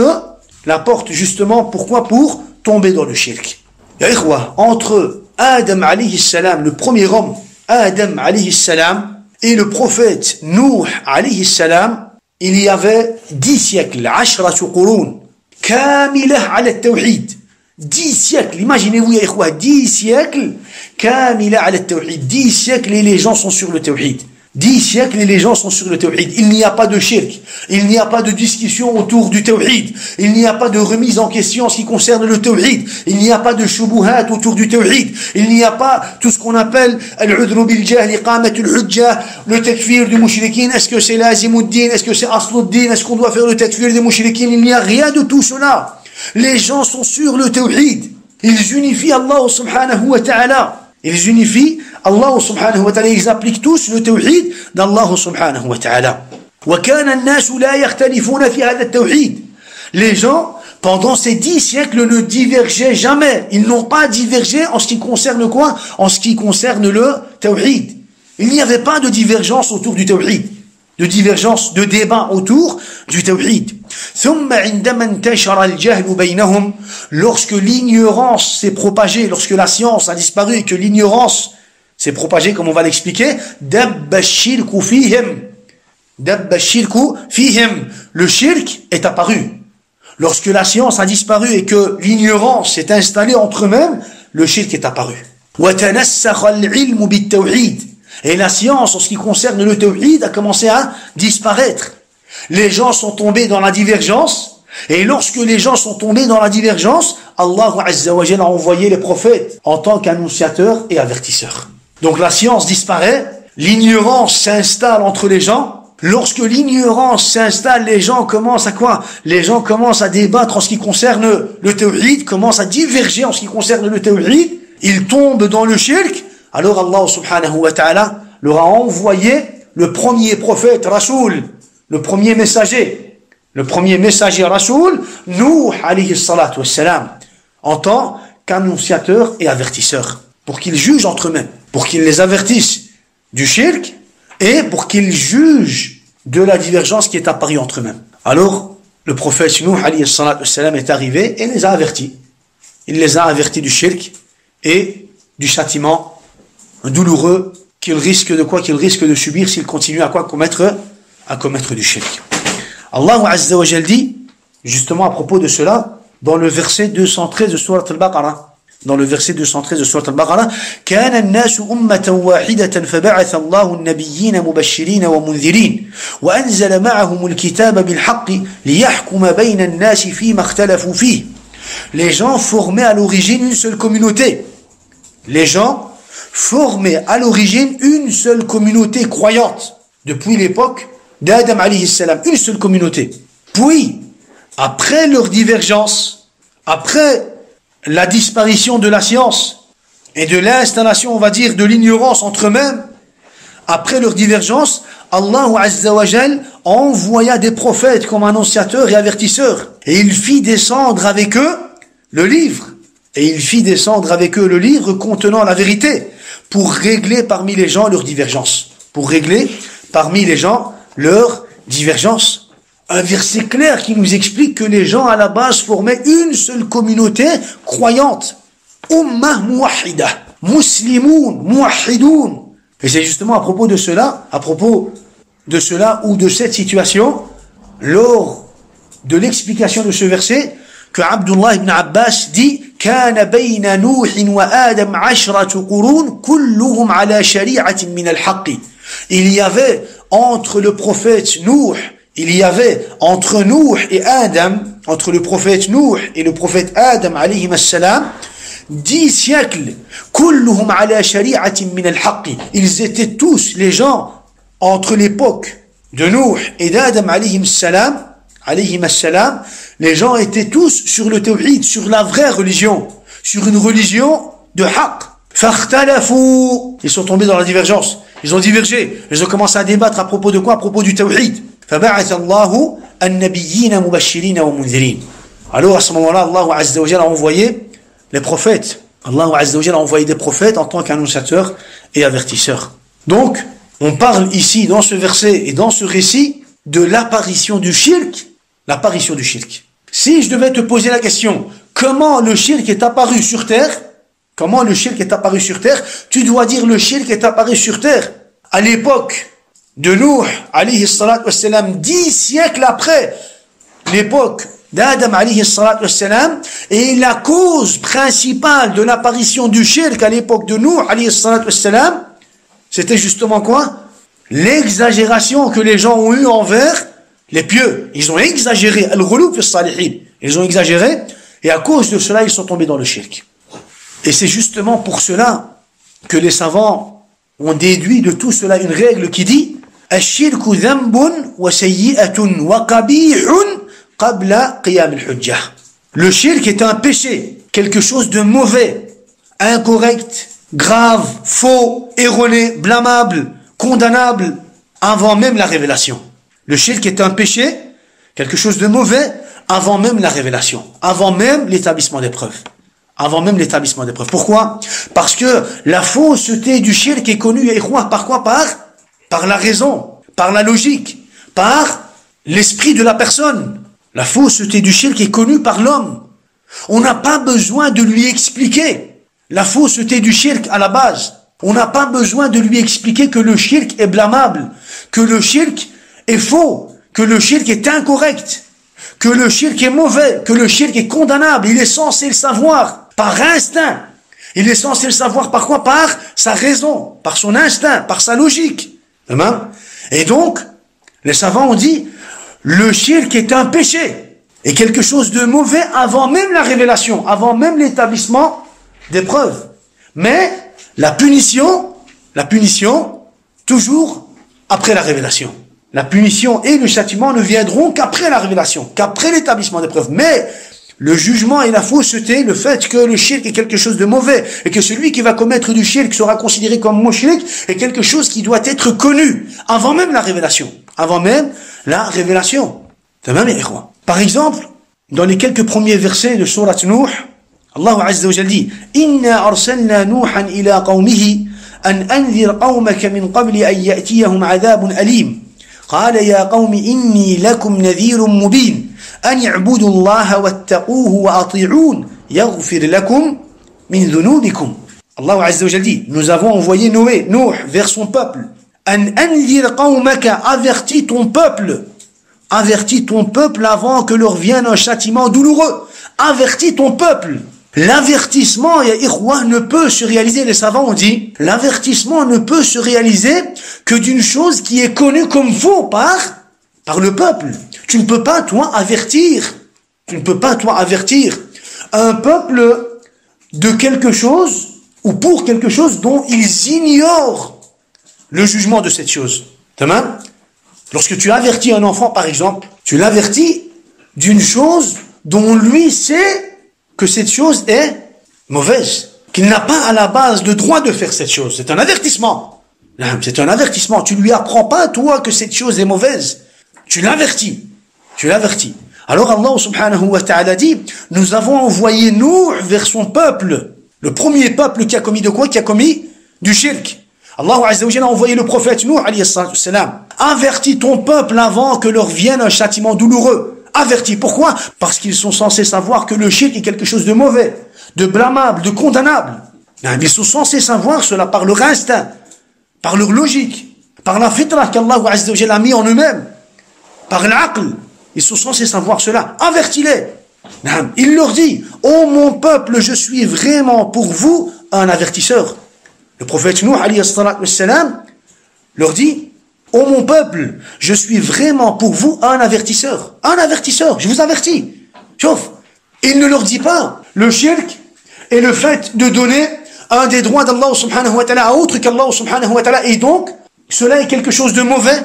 justement, pourquoi? Pour tomber dans le shirk. Ya ikhwa, entre Adam alayhi salam, le premier homme, Adam alayhi salam, et le prophète Nuh alayhi salam, il y avait 10 siècles, 10 qurun, kamilah ala tawhid. 10 siècles, imaginez-vous ya ikhwa, 10 siècles, kamila ala tawhid, 10 siècles et les gens sont sur le tawhid. 10 siècles et les gens sont sur le tawhid. Il n'y a pas de shirk, il n'y a pas de discussion autour du tawhid, il n'y a pas de remise en question en ce qui concerne le tawhid, il n'y a pas de shubuhat autour du tawhid, il n'y a pas tout ce qu'on appelle al-udru bil jahl, iqamatul hujjah, le takfir du mushrikin, est-ce que c'est l'azimuddin, est-ce que c'est asluddin, est-ce qu'on doit faire le takfir des mushrikin? Il n'y a rien de tout cela. Les gens sont sur le tawhid. Ils unifient Allah subhanahu wa ta'ala. Ils unifient Allah subhanahu wa ta'ala. Ils appliquent tous le tawhid d'Allah subhanahu wa ta'ala. وَكَانَ النَّاسُ لَا يَخْتَلِفُونَ فِي هَذَا التَّوْحِيدِ. Les gens, pendant ces 10 siècles, ne divergeaient jamais. Ils n'ont pas divergé en ce qui concerne quoi? En ce qui concerne le tawhid. Il n'y avait pas de divergence autour du tawhid. De divergence, de débat autour du tawhid. Lorsque l'ignorance s'est propagée, lorsque la science a disparu et que l'ignorance s'est propagée, comme on va l'expliquer, le shirk est apparu. lorsque la science a disparu et que l'ignorance s'est installée entre eux-mêmes, le shirk est apparu. Et la science, en ce qui concerne le tawhid, a commencé à disparaître. Les gens sont tombés dans la divergence, et lorsque les gens sont tombés dans la divergence, Allah Azza wa Jalla a envoyé les prophètes en tant qu'annonciateurs et avertisseurs. Donc la science disparaît, l'ignorance s'installe entre les gens. Lorsque l'ignorance s'installe, les gens commencent à quoi? Les gens commencent à débattre en ce qui concerne le tawhid, commencent à diverger en ce qui concerne le tawhid. Ils tombent dans le shirk. Alors Allah subhanahu wa ta'ala leur a envoyé le premier prophète, Rasoul, le premier messager Rasoul, Nuh alayhi salatu wassalam, en tant qu'annonciateur et avertisseur, pour qu'ils jugent entre eux-mêmes, pour qu'ils les avertissent du shirk et pour qu'ils jugent de la divergence qui est apparue entre eux-mêmes. Alors, le prophète Nuh alayhi salatu wassalam est arrivé et les a avertis. Il les a avertis du shirk et du châtiment douloureux qu'il risque de quoi? Qu'il risque de subir s'il continue à quoi? À commettre du shirk. Allah Azza wa Jal dit, justement à propos de cela, dans le verset 213 de Surat al-Baqarah, كان الناس أمة واحدة فبعث الله النبيين مبشرين ومنذرين وأنزل معهم الكتاب بالحق ليحكم بين الناس فيما اختلفوا فيه. Les gens formaient à l'origine une seule communauté. Les gens formaient à l'origine une seule communauté croyante depuis l'époque d'Adam alayhi salam, une seule communauté. Puis, après leur divergence, après la disparition de la science et de l'installation, on va dire, de l'ignorance entre eux-mêmes, après leur divergence, Allah Azza wa Jal envoya des prophètes comme annonciateurs et avertisseurs. Et il fit descendre avec eux le livre. Et il fit descendre avec eux le livre contenant la vérité pour régler parmi les gens leurs divergences. Pour régler parmi les gens leurs divergences. Un verset clair qui nous explique que les gens à la base formaient une seule communauté croyante. Ummah muwahida, muslimoun, muwahidoun. Et c'est justement à propos de cela ou de cette situation, lors de l'explication de ce verset, que Abdullah ibn Abbas dit كان بين نوح وآدم 10 قرون كلهم على شريعة من الحق. Il y avait entre le prophète Nuh, entre Nuh et Adam, entre le prophète Nuh et le prophète Adam alayhi salam, 10 siècles. كلهم على شريعة من الحق. Ils étaient tous, les gens, entre l'époque de Nuh et d'Adam alayhi salam, les gens étaient tous sur le tawhid, sur la vraie religion, sur une religion de haqq. فاختلفوا. Ils sont tombés dans la divergence. Ils ont divergé. Ils ont commencé à débattre à propos de quoi? À propos du tawhid. فبعث الله النبيين مبشرين ومنذرين. Alors à ce moment-là, Allah Azza wa Jalla a envoyé les prophètes. Allah Azza wa Jalla a envoyé des prophètes en tant qu'annonciateurs et avertisseurs. Donc, on parle ici, dans ce verset et dans ce récit, de l'apparition du shirk. L'apparition du shirk. Si je devais te poser la question, comment le shirk est apparu sur terre? Comment le shirk est apparu sur terre? Tu dois dire le shirk est apparu sur terre à l'époque de Nuh, alayhi salatu wassalam, 10 siècles après l'époque d'Adam, alayhi salatu wassalam, et la cause principale de l'apparition du shirk à l'époque de Nuh, alayhi salatu wassalam, c'était justement quoi? L'exagération que les gens ont eue envers les pieux. Ils ont exagéré, al-ghulub fi salihin. Ils ont exagéré, et à cause de cela, ils sont tombés dans le shirk. Et c'est justement pour cela que les savants ont déduit de tout cela une règle qui dit Ash-shirku dhanbun wa sayyi'atun wa qabihun qabla qiyam al-hujjah. Le shirk est un péché, quelque chose de mauvais, incorrect, grave, faux, erroné, blâmable, condamnable, avant même la révélation. Le shirk est un péché, quelque chose de mauvais, avant même la révélation, avant même l'établissement des preuves. Pourquoi? Parce que la fausseté du shirk est connue, par quoi? Par la raison, par la logique, par l'esprit de la personne. La fausseté du shirk est connue par l'homme. On n'a pas besoin de lui expliquer la fausseté du shirk à la base. On n'a pas besoin de lui expliquer que le shirk est blâmable, que le shirk est faux, que le shirk est incorrect. que le shirk est mauvais, que le shirk est condamnable. Il est censé le savoir par instinct. Il est censé le savoir par quoi? Par sa raison, par son instinct, par sa logique. Et donc, les savants ont dit, le shirk est un péché, et quelque chose de mauvais avant même la révélation, avant même l'établissement des preuves. Mais la punition, toujours après la révélation. La punition et le châtiment ne viendront qu'après la révélation, qu'après l'établissement des preuves. Mais le jugement et la fausseté, le fait que le shirk est quelque chose de mauvais et que celui qui va commettre du shirk sera considéré comme mushrik est quelque chose qui doit être connu avant même la révélation. Avant même la révélation. Par exemple, dans les quelques premiers versets de sourate Nuh, Allah Azza wa Jalla dit « Inna arsalna Nuhan ila qawmihi an anzir qawmaka min qabli an ya'tiyahum adhabun alim. قال يا قوم إني لكم نذير مبين أن اعبدوا الله واتقوه وأطيعون يغفر لكم من ذنوبكم. Allah Azza wa Jalla dit, nous avons envoyé Nuh vers son peuple. An anzir qawmaka, avertis ton peuple avant que leur vienne un châtiment douloureux. Avertis ton peuple. L'avertissement, ya ikhwa, ne peut se réaliser, les savants ont dit, l'avertissement ne peut se réaliser que d'une chose qui est connue comme faux par le peuple. Tu ne peux pas, toi, avertir un peuple de quelque chose ou pour quelque chose dont ils ignorent le jugement de cette chose. Tamam? Lorsque tu avertis un enfant, par exemple, tu l'avertis d'une chose dont lui sait que cette chose est mauvaise, qu'il n'a pas à la base le droit de faire cette chose. C'est un avertissement. C'est un avertissement. Tu lui apprends pas, toi, que cette chose est mauvaise. Tu l'avertis. Alors Allah subhanahu wa ta'ala dit, nous avons envoyé Nuh vers son peuple. Le premier peuple qui a commis de quoi? Qui a commis du shirk. Allah Azza wa Jalla a envoyé le prophète Nuh alayhi salam. Avertis ton peuple avant que leur vienne un châtiment douloureux. Avertis. Pourquoi? Parce qu'ils sont censés savoir que le shirk est quelque chose de mauvais, de blâmable, de condamnable. Ils sont censés savoir cela par leur instinct, par leur logique, par la fitra qu'Allah Azza wa Jalla a mis en eux-mêmes, par l'aql. Ils sont censés savoir cela. Avertis-les. Il leur dit, ô mon peuple, je suis vraiment pour vous un avertisseur. Le prophète Nuh alayhi salam leur dit, ô mon peuple, je suis vraiment pour vous un avertisseur. Un avertisseur, je vous avertis. Sauf, il ne leur dit pas, le shirk est le fait de donner un des droits d'Allah subhanahu wa ta'ala à autre qu'Allah subhanahu wa ta'ala. Et donc, cela est quelque chose de mauvais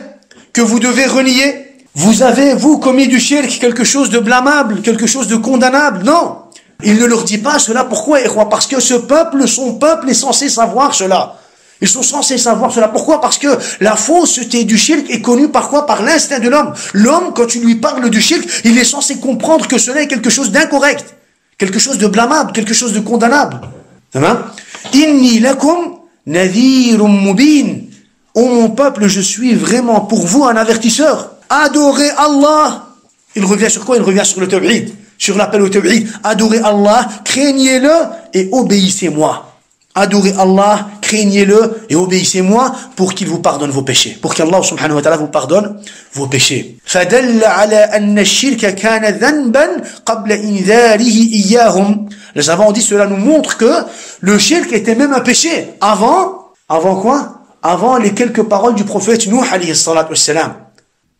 que vous devez renier. Vous avez, vous, commis du shirk, quelque chose de blâmable, quelque chose de condamnable. Non. Il ne leur dit pas cela. Pourquoi? Parce que ce peuple, son peuple est censé savoir cela. Ils sont censés savoir cela. Pourquoi? Parce que la fausseté du shirk est connue par quoi? Par l'instinct de l'homme. L'homme, quand tu lui parles du shirk, il est censé comprendre que cela est quelque chose d'incorrect, quelque chose de blâmable, quelque chose de condamnable. Inni lakum nadhirun mubin. Ô mon peuple, je suis vraiment pour vous un avertisseur. Adorez Allah. Il revient sur quoi? Il revient sur le tawhid, sur l'appel au tawhid. Adorez Allah, craignez-le et obéissez-moi. Adorez Allah, craignez-le et obéissez-moi pour qu'il vous pardonne vos péchés. Pour qu'Allah subhanahu wa ta'ala vous pardonne vos péchés. فَدَلَّ عَلَى أَنَّ الشِّرْكَ كَانَ ذَنْبًا قَبْلَ إِنذَارِهِ إِيَّاهُمْ. Les savants ont dit, cela nous montre que le shirk était même un péché. Avant quoi? Avant les quelques paroles du prophète Nuh alayhi salatu wassalam.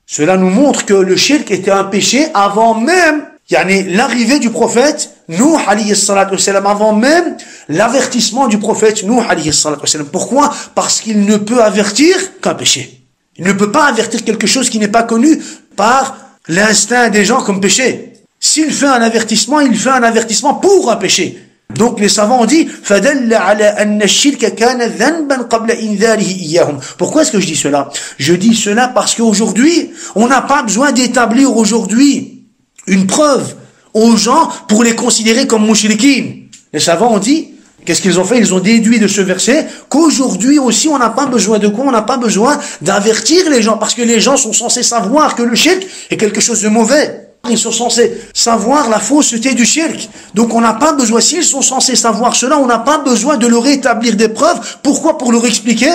Cela nous montre que le shirk était un péché avant même l'arrivée du prophète Nuh alayhi salatu wassalam, avant même l'avertissement du prophète Nuh alayhi salatu wassalam. Pourquoi? Parce qu'il ne peut avertir qu'un péché. Il ne peut pas avertir quelque chose qui n'est pas connu par l'instinct des gens comme péché. S'il fait un avertissement, il fait un avertissement pour un péché. Donc les savants ont dit فَدَلَّ عَلَى أَنَّ الشِّرْكَ كَانَ ذَنْبًا قَبْلَ إِنذَارِهِ إِيَّاهُمْ. Pourquoi est-ce que je dis cela? Je dis cela parce qu'aujourd'hui, on n'a pas besoin d'établir aujourd'hui une preuve aux gens pour les considérer comme mushrikin. Les savants ont dit, qu'est-ce qu'ils ont fait? Ils ont déduit de ce verset qu'aujourd'hui aussi on n'a pas besoin de quoi? On n'a pas besoin d'avertir les gens, parce que les gens sont censés savoir que le shirk est quelque chose de mauvais. Ils sont censés savoir la fausseté du shirk. Donc on n'a pas besoin, s'ils sont censés savoir cela, on n'a pas besoin de leur établir des preuves. Pourquoi? Pour leur expliquer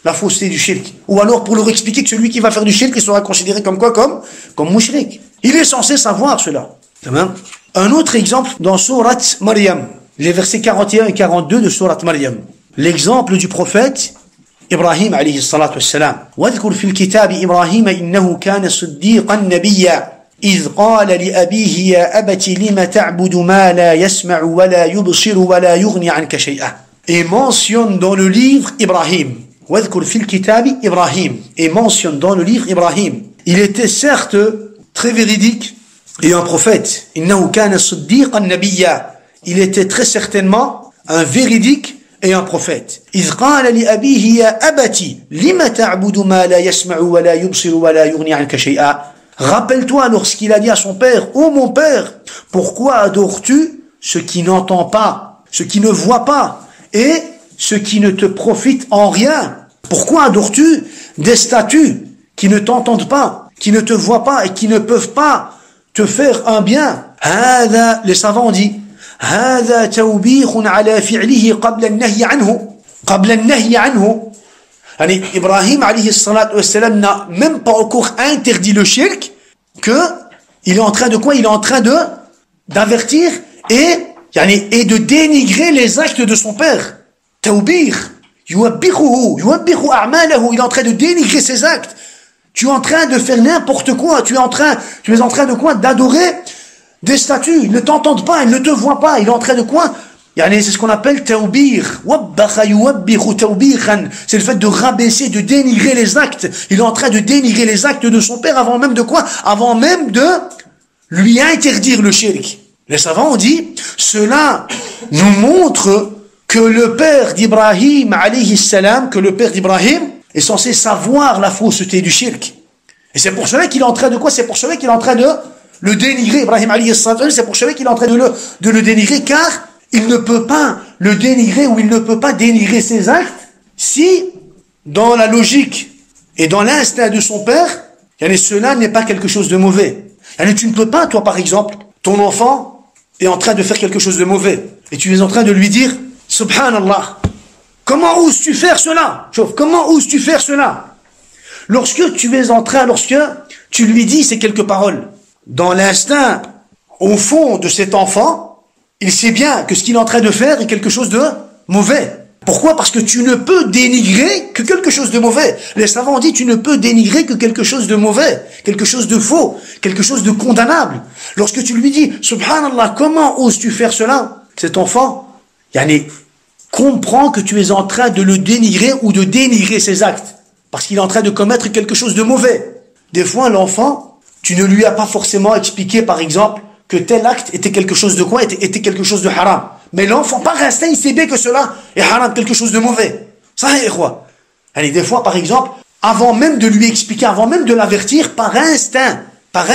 la fausseté du shirk. Ou alors pour leur expliquer que celui qui va faire du shirk, il sera considéré comme quoi? Comme mushrik. Il est censé savoir cela. Un autre exemple dans Surat Maryam, les versets 41 et 42 de Surat Maryam. L'exemple du prophète Ibrahim alayhi salatu wassalam. وَاذْكُرْ فِي الْكِتَابِ إِبْرَاهِيمَ إِنَّهُ كَانَ صِدِّيقًا نَبِيًّا إِذْ قَالَ لِأَبِيهِ يَا أَبَتِ لِمَ تَعْبُدُ مَا لَا يَسْمَعُ وَلَا يُبْصِرُ وَلَا يُغْنِي عَنْكَ شَيْئًا. Et mentionne dans le livre Ibrahim. وَاذْكُرْ فِي الْكِتَابِ إِبْرَاهِيمَ. Et mentionne dans le livre Ibrahim. Il était certes très véridique et un prophète. إِنَّهُ كَانَ صِدِّيقًا نَبِيًّا. Il était très certainement un véridique et un prophète. إِذْ قَالَ لِأَبِيهِ يَا أَبَتِ لِمَ تَعْبُدُ مَا لَا يَسْمَعُ وَلَا يُبْصِرُ وَلَا يُغْنِي عَنْكَ شَيْئًا. Rappelle-toi lorsqu'il a dit à son père, ô mon père, pourquoi adores-tu ce qui n'entend pas, ce qui ne voit pas, et ce qui ne te profite en rien? Pourquoi adores-tu des statues qui ne t'entendent pas, qui ne te voient pas et qui ne peuvent pas te faire un bien? Les savants ont dit, هذا توبيخ على فعله قبل النهي عنه. Ibrahim alayhi salatu wassalam n'a même pas encore interdit le shirk, que il est en train de quoi? Il est en train d'avertir et de dénigrer les actes de son père. Tawbih, yuwabbihu a'malahu. Il est en train de dénigrer ses actes. Tu es en train de faire n'importe quoi. Tu es en train de quoi? D'adorer des statues. Ils ne t'entendent pas, ils ne te voient pas. Il est en train de quoi? C'est ce qu'on appelle tawbir. C'est le fait de rabaisser, de dénigrer les actes. Il est en train de dénigrer les actes de son père avant même de quoi? Avant même de lui interdire le shirk. Les savants ont dit, cela nous montre que le père d'Ibrahim, alayhi salam, que le père d'Ibrahim est censé savoir la fausseté du shirk. Et c'est pour cela qu'il est en train de quoi? C'est pour cela qu'il est en train de le dénigrer. Ibrahim alayhi salam, c'est pour cela qu'il est en train de le dénigrer, car il ne peut pas le dénigrer ou il ne peut pas dénigrer ses actes si, dans la logique et dans l'instinct de son père, cela n'est pas quelque chose de mauvais. Tu ne peux pas, toi par exemple, ton enfant est en train de faire quelque chose de mauvais et tu es en train de lui dire « Subhanallah, comment oses-tu faire cela ?» Comment oses-tu faire cela? Lorsque tu lui dis ces quelques paroles, dans l'instinct, au fond de cet enfant, il sait bien que ce qu'il est en train de faire est quelque chose de mauvais. Pourquoi? Parce que tu ne peux dénigrer que quelque chose de mauvais. Les savants ont dit, tu ne peux dénigrer que quelque chose de mauvais, quelque chose de faux, quelque chose de condamnable. Lorsque tu lui dis, Subhanallah, comment oses-tu faire cela? Cet enfant, comprend que tu es en train de le dénigrer ou de dénigrer ses actes. Parce qu'il est en train de commettre quelque chose de mauvais. Des fois, l'enfant, tu ne lui as pas forcément expliqué, par exemple, que tel acte était quelque chose de quoi? Était quelque chose de haram. Mais l'enfant, par instinct, il sait bien que cela est haram, quelque chose de mauvais. Ça est quoi? Des fois, par exemple, avant même de lui expliquer, avant même de l'avertir, par instinct, par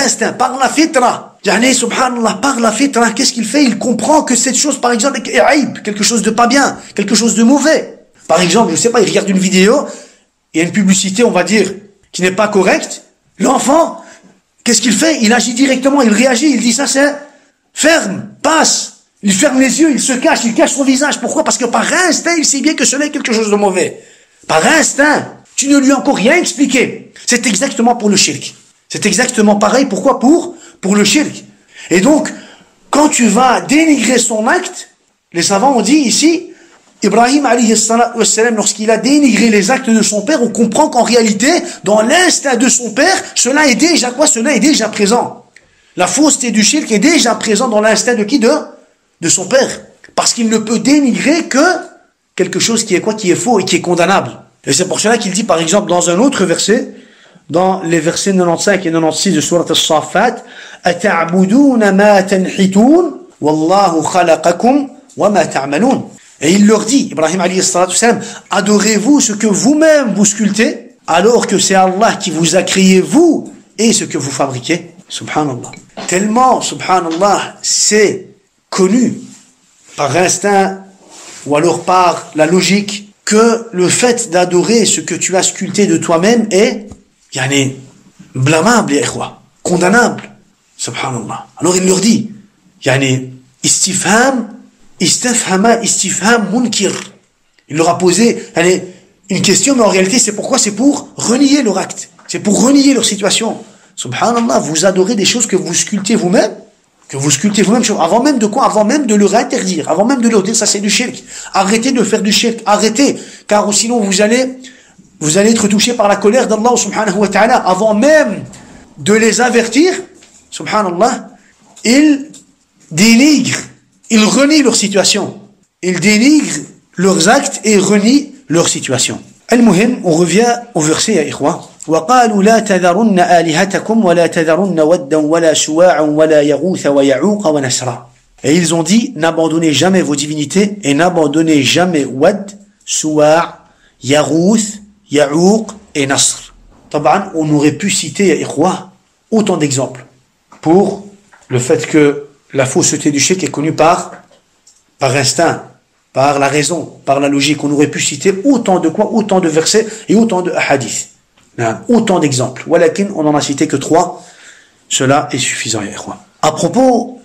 la fitra, subhanallah, par la fitra, qu'est-ce qu'il fait? Il comprend que cette chose, par exemple, est aïb, quelque chose de pas bien, quelque chose de mauvais. Par exemple, je sais pas, il regarde une vidéo, il y a une publicité, on va dire, qui n'est pas correcte. L'enfant, qu'est-ce qu'il fait? Il agit directement, il réagit, il dit ça c'est ferme, passe. Il ferme les yeux, il se cache, il cache son visage. Pourquoi? Parce que par instinct, il sait bien que cela est quelque chose de mauvais. Par instinct, tu ne lui as encore rien expliqué. C'est exactement pour le shirk. C'est exactement pareil. Pourquoi? Pour le shirk. Et donc, quand tu vas dénigrer son acte, les savants ont dit ici, Ibrahim alayhi salam, lorsqu'il a dénigré les actes de son père, on comprend qu'en réalité, dans l'instinct de son père, cela est déjà quoi? Cela est déjà présent. La fausseté du shirk est déjà présent dans l'instinct de qui? De son père. Parce qu'il ne peut dénigrer que quelque chose qui est quoi? Qui est faux et qui est condamnable. Et c'est pour cela qu'il dit, par exemple, dans un autre verset, dans les versets 95 et 96 de Surat As-Saffat, أَتَعْبُدُونَ مَا تَنْحِتُونَ وَاللَّهُ خَلَقَكُمْ وَمَا تَعْمَلُونَ. Et il leur dit, Ibrahim alayhi salam, adorez-vous ce que vous-même vous sculptez, alors que c'est Allah qui vous a créé vous et ce que vous fabriquez. Subhanallah. Tellement, subhanallah, c'est connu par instinct ou alors par la logique que le fait d'adorer ce que tu as sculpté de toi-même est blâmable, condamnable. Subhanallah. Alors il leur dit, istifham munkir. Il leur a posé une question, mais en réalité, c'est pourquoi? C'est pour renier leur acte. C'est pour renier leur situation. Subhanallah, vous adorez des choses que vous sculptez vous-même, avant même de quoi? Avant même de leur interdire, avant même de leur dire ça c'est du shirk. Arrêtez de faire du shirk, arrêtez, car sinon vous allez être touché par la colère d'Allah subhanahu wa ta'ala. Avant même de les avertir, subhanallah, ils dénigrent, ils renient leur situation. Ils dénigrent leurs actes et renient leur situation. Al-Muhim, on revient au verset, ya ikhwa. وقالوا لا تذرن آلهتكم ولا تذرن ودا ولا سواعا ولا يغوث ويعوق ونسرا. Et ils ont dit, n'abandonnez jamais vos divinités et n'abandonnez jamais Wad, Suwa', Yaghouth, Ya'ouq et Nasr. Taban, on aurait pu citer, ya ikhwa, autant d'exemples pour le fait que la fausseté du shirk est connue par instinct, par la raison, par la logique. On aurait pu citer autant de versets et autant de hadiths. Autant d'exemples. Walakin, on n'en a cité que 3. Cela est suffisant, ya ikhwa. À propos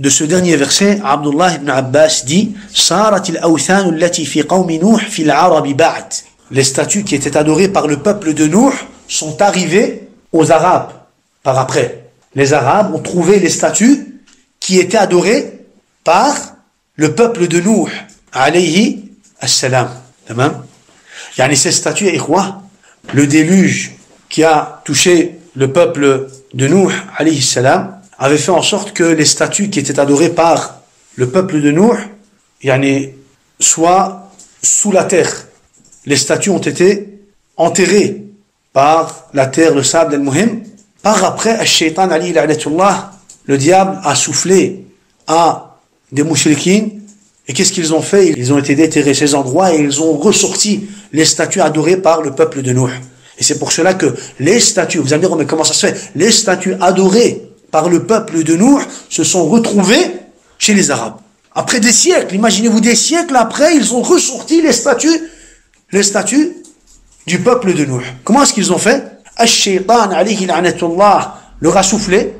de ce dernier verset, Abdullah ibn Abbas dit les statues qui étaient adorées par le peuple de Nuh sont arrivées aux Arabes par après. Les Arabes ont trouvé les statues qui étaient adorées par le peuple de Nuh alayhi assalam. Tamam? Yani ces statues, ya ikhwa, le déluge qui a touché le peuple de Nuh alayhi salam avait fait en sorte que les statues qui étaient adorées par le peuple de Nuh soient sous la terre. Les statues ont été enterrées par la terre, le sable, al-muhim. Par après, al-shaytan alayhi la'natullah, le diable a soufflé à des mouchriquins. Et qu'est-ce qu'ils ont fait? Ils ont été déterrés ces endroits et ils ont ressorti les statues adorées par le peuple de Nuh. Et c'est pour cela que les statues, vous allez me dire, mais comment ça se fait? Les statues adorées par le peuple de Nuh se sont retrouvées chez les Arabes. Après des siècles, imaginez-vous des siècles après, ils ont ressorti les statues du peuple de Nuh. Comment est-ce qu'ils ont fait? Ash-shaytan alayhi la'natullah leur a soufflé,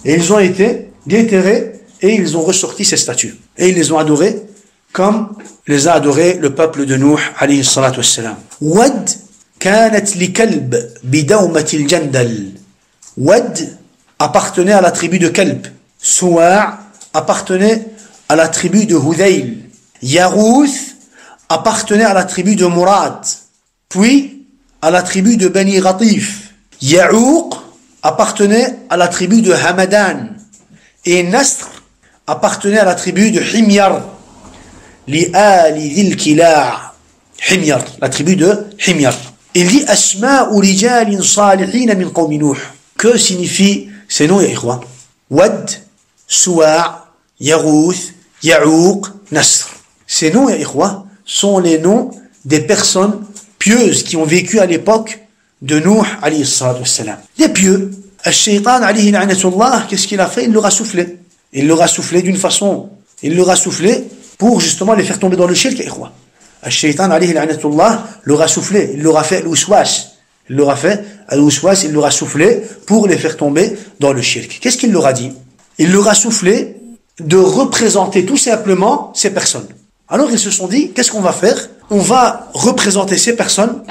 et ils ont été déterrés et ils ont ressorti ces statues. Et ils les ont adorées comme les a adorés le peuple de Nuh alayhi salatu wassalam. Wad kanat li kalb bidawmatil jandal. Wad appartenait à la tribu de Kalb. Suwa' appartenait à la tribu de Hudayl. Yaghouth appartenait à la tribu de Murad, puis à la tribu de Bani Ghatif. Ya'ouq appartenait à la tribu de Hamadan. Et Nasr appartenait à la tribu de Himyar. Li'ali dhil kila'. Himyar, la tribu de Himyar. Il dit Asma'u rijalin salihin min qawmi Nuh. Que signifient ces noms, ya ikhwa? Wad, Suwa', Yaghouth, Ya'ouq, Nasr. Ces noms, ya ikhwa, sont les noms des personnes pieuses qui ont vécu à l'époque de Nuh alayhi salatu wassalam. Des pieux. Al-shaytan alayhi la'natullah, qu'est-ce qu'il a fait? Il leur a soufflé. Il leur a soufflé d'une façon. Il leur a soufflé pour justement les faire tomber dans le shirk, ya ikhwa. Al-shaytan alayhi la'natullah leur a soufflé. Il leur a fait al-waswas. Il leur a soufflé pour les faire tomber dans le shirk. Qu'est-ce qu'il leur a dit? Il leur a soufflé de représenter tout simplement ces personnes. Alors ils se sont dit, qu'est-ce qu'on va faire? On va représenter ces personnes.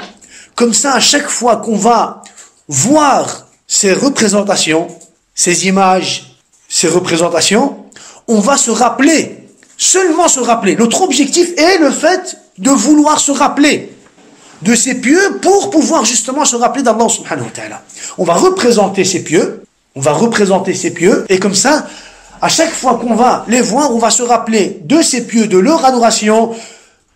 Comme ça, à chaque fois qu'on va voir ces représentations, ces images, ces représentations, on va se rappeler, seulement se rappeler. Notre objectif est le fait de vouloir se rappeler de ces pieux pour pouvoir justement se rappeler d'Allah subhanahu wa ta'ala. On va représenter ces pieux, et comme ça, à chaque fois qu'on va les voir, on va se rappeler de ces pieux, de leur adoration,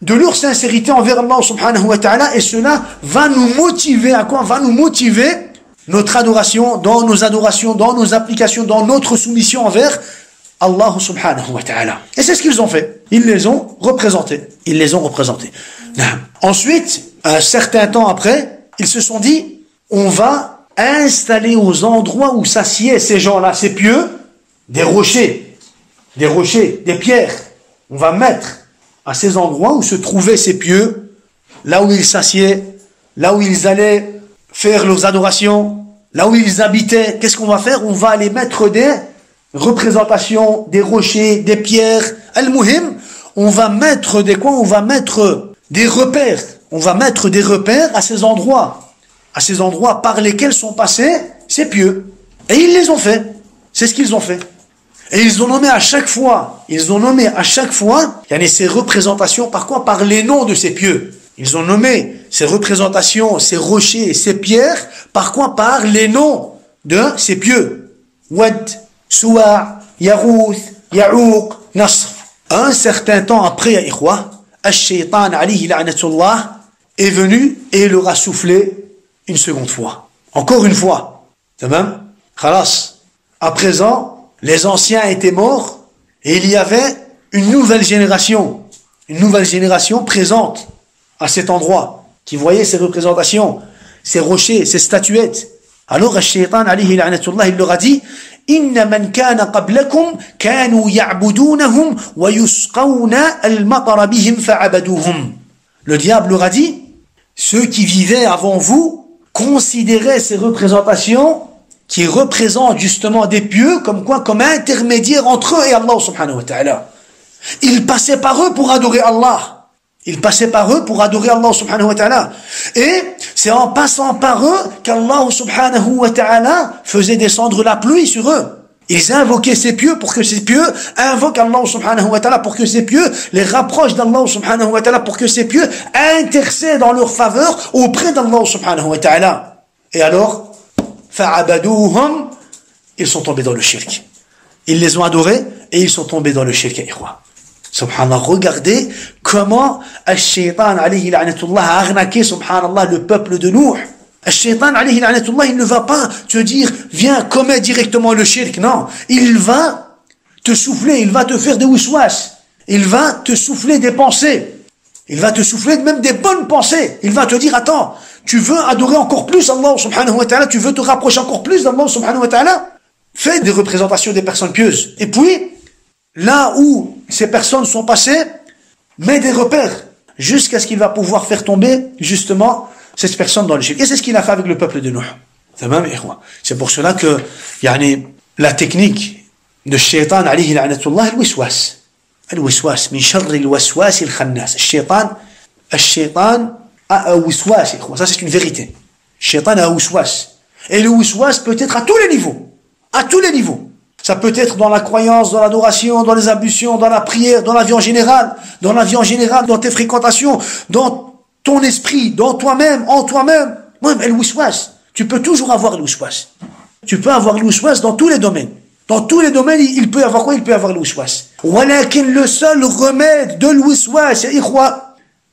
de leur sincérité envers Allah subhanahu wa ta'ala, et cela va nous motiver à quoi? Va nous motiver notre adoration, dans nos applications, dans notre soumission envers Allah subhanahu wa ta'ala. Et c'est ce qu'ils ont fait. Ils les ont représentés. Ensuite, un certain temps après, ils se sont dit, on va installer aux endroits où s'assiedent ces gens-là, ces pieux, des rochers, des pierres. On va mettre à ces endroits où se trouvaient ces pieux, là où ils s'assiedent, là où ils allaient faire leurs adorations, là où ils habitaient. Qu'est-ce qu'on va faire? On va aller mettre des représentations, des rochers, des pierres. Al-Muhim, on va mettre des quoi? On va mettre des repères. On va mettre des repères à ces endroits par lesquels sont passés ces pieux. Et ils les ont fait. C'est ce qu'ils ont fait. Et ils ont nommé à chaque fois, ces représentations, par quoi? Par les noms de ces pieux. Ils ont nommé ces représentations, ces rochers, ces pierres, par quoi? Par les noms de ces pieux. Wad, Suwa, Yarouth, Ya'ouq, Nasr. Un certain temps après, ya ikhwa, Ash-Shaytan alayhi la'natullah est venu et leur a soufflé une seconde fois. Encore une fois. C'est même? Khalas. À présent, les anciens étaient morts et il y avait une nouvelle génération présente à cet endroit, qui voyait ces représentations, ces rochers, ces statuettes. Alors, Ash-Shaytan alayhi la'natullah, il leur a dit, Inna man kana qablakum kanu ya'budunahum wa yusqawna al-matara bihim fa'abaduhum. Le diable leur a dit, ceux qui vivaient avant vous considéraient ces représentations qui représentent justement des pieux comme intermédiaires entre eux et Allah subhanahu wa ta'ala. Ils passaient par eux pour adorer Allah. Subhanahu wa ta'ala. Et c'est en passant par eux qu'Allah subhanahu wa ta'ala faisait descendre la pluie sur eux. Ils invoquaient ces pieux pour que ces pieux invoquent Allah subhanahu wa ta'ala, pour que ces pieux les rapprochent d'Allah subhanahu wa ta'ala, pour que ces pieux intercèdent en leur faveur auprès d'Allah subhanahu wa ta'ala. Et alors, fa'abaduhum, ils sont tombés dans le shirk. Ils les ont adorés et ils sont tombés dans le shirk. Subhanallah, regardez comment Ash-Shaytan alayhi la'natullah a arnaqué, subhanallah, le peuple de Nuh. Ash-Shaytan alayhi la'natullah, il ne va pas te dire, viens, commets directement le shirk. Non, il va te souffler, il va te faire des wiswas. Il va te souffler des pensées. Il va te souffler même des bonnes pensées. Il va te dire, attends, tu veux adorer encore plus Allah subhanahu wa ta'ala, tu veux te rapprocher encore plus d'Allah subhanahu wa ta'ala, fais des représentations des personnes pieuses. Et puis, là où ces personnes sont passées, mets des repères, jusqu'à ce qu'il va pouvoir faire tomber, justement, cette personne dans le shirk. Et c'est ce qu'il a fait avec le peuple de Nuh. C'est pour cela que, la technique de Shaytan, alayhi la'natullah, al-wiswas. Al-wiswas, min sharri al-waswas il-khannas. Shaytan a un wiswas, ça c'est une vérité. Shaytan a un wiswas. Et le wiswas peut être à tous les niveaux. À tous les niveaux. Ça peut être dans la croyance, dans l'adoration, dans les ablutions, dans la prière, dans la vie en général, dans tes fréquentations, dans ton esprit, dans toi-même, en toi-même. Même le wiswas. Tu peux toujours avoir le wiswas. Tu peux avoir le wiswas dans tous les domaines. Dans tous les domaines, il peut y avoir quoi? Il peut y avoir le wiswas. Walakin, le seul remède de l'wiswas,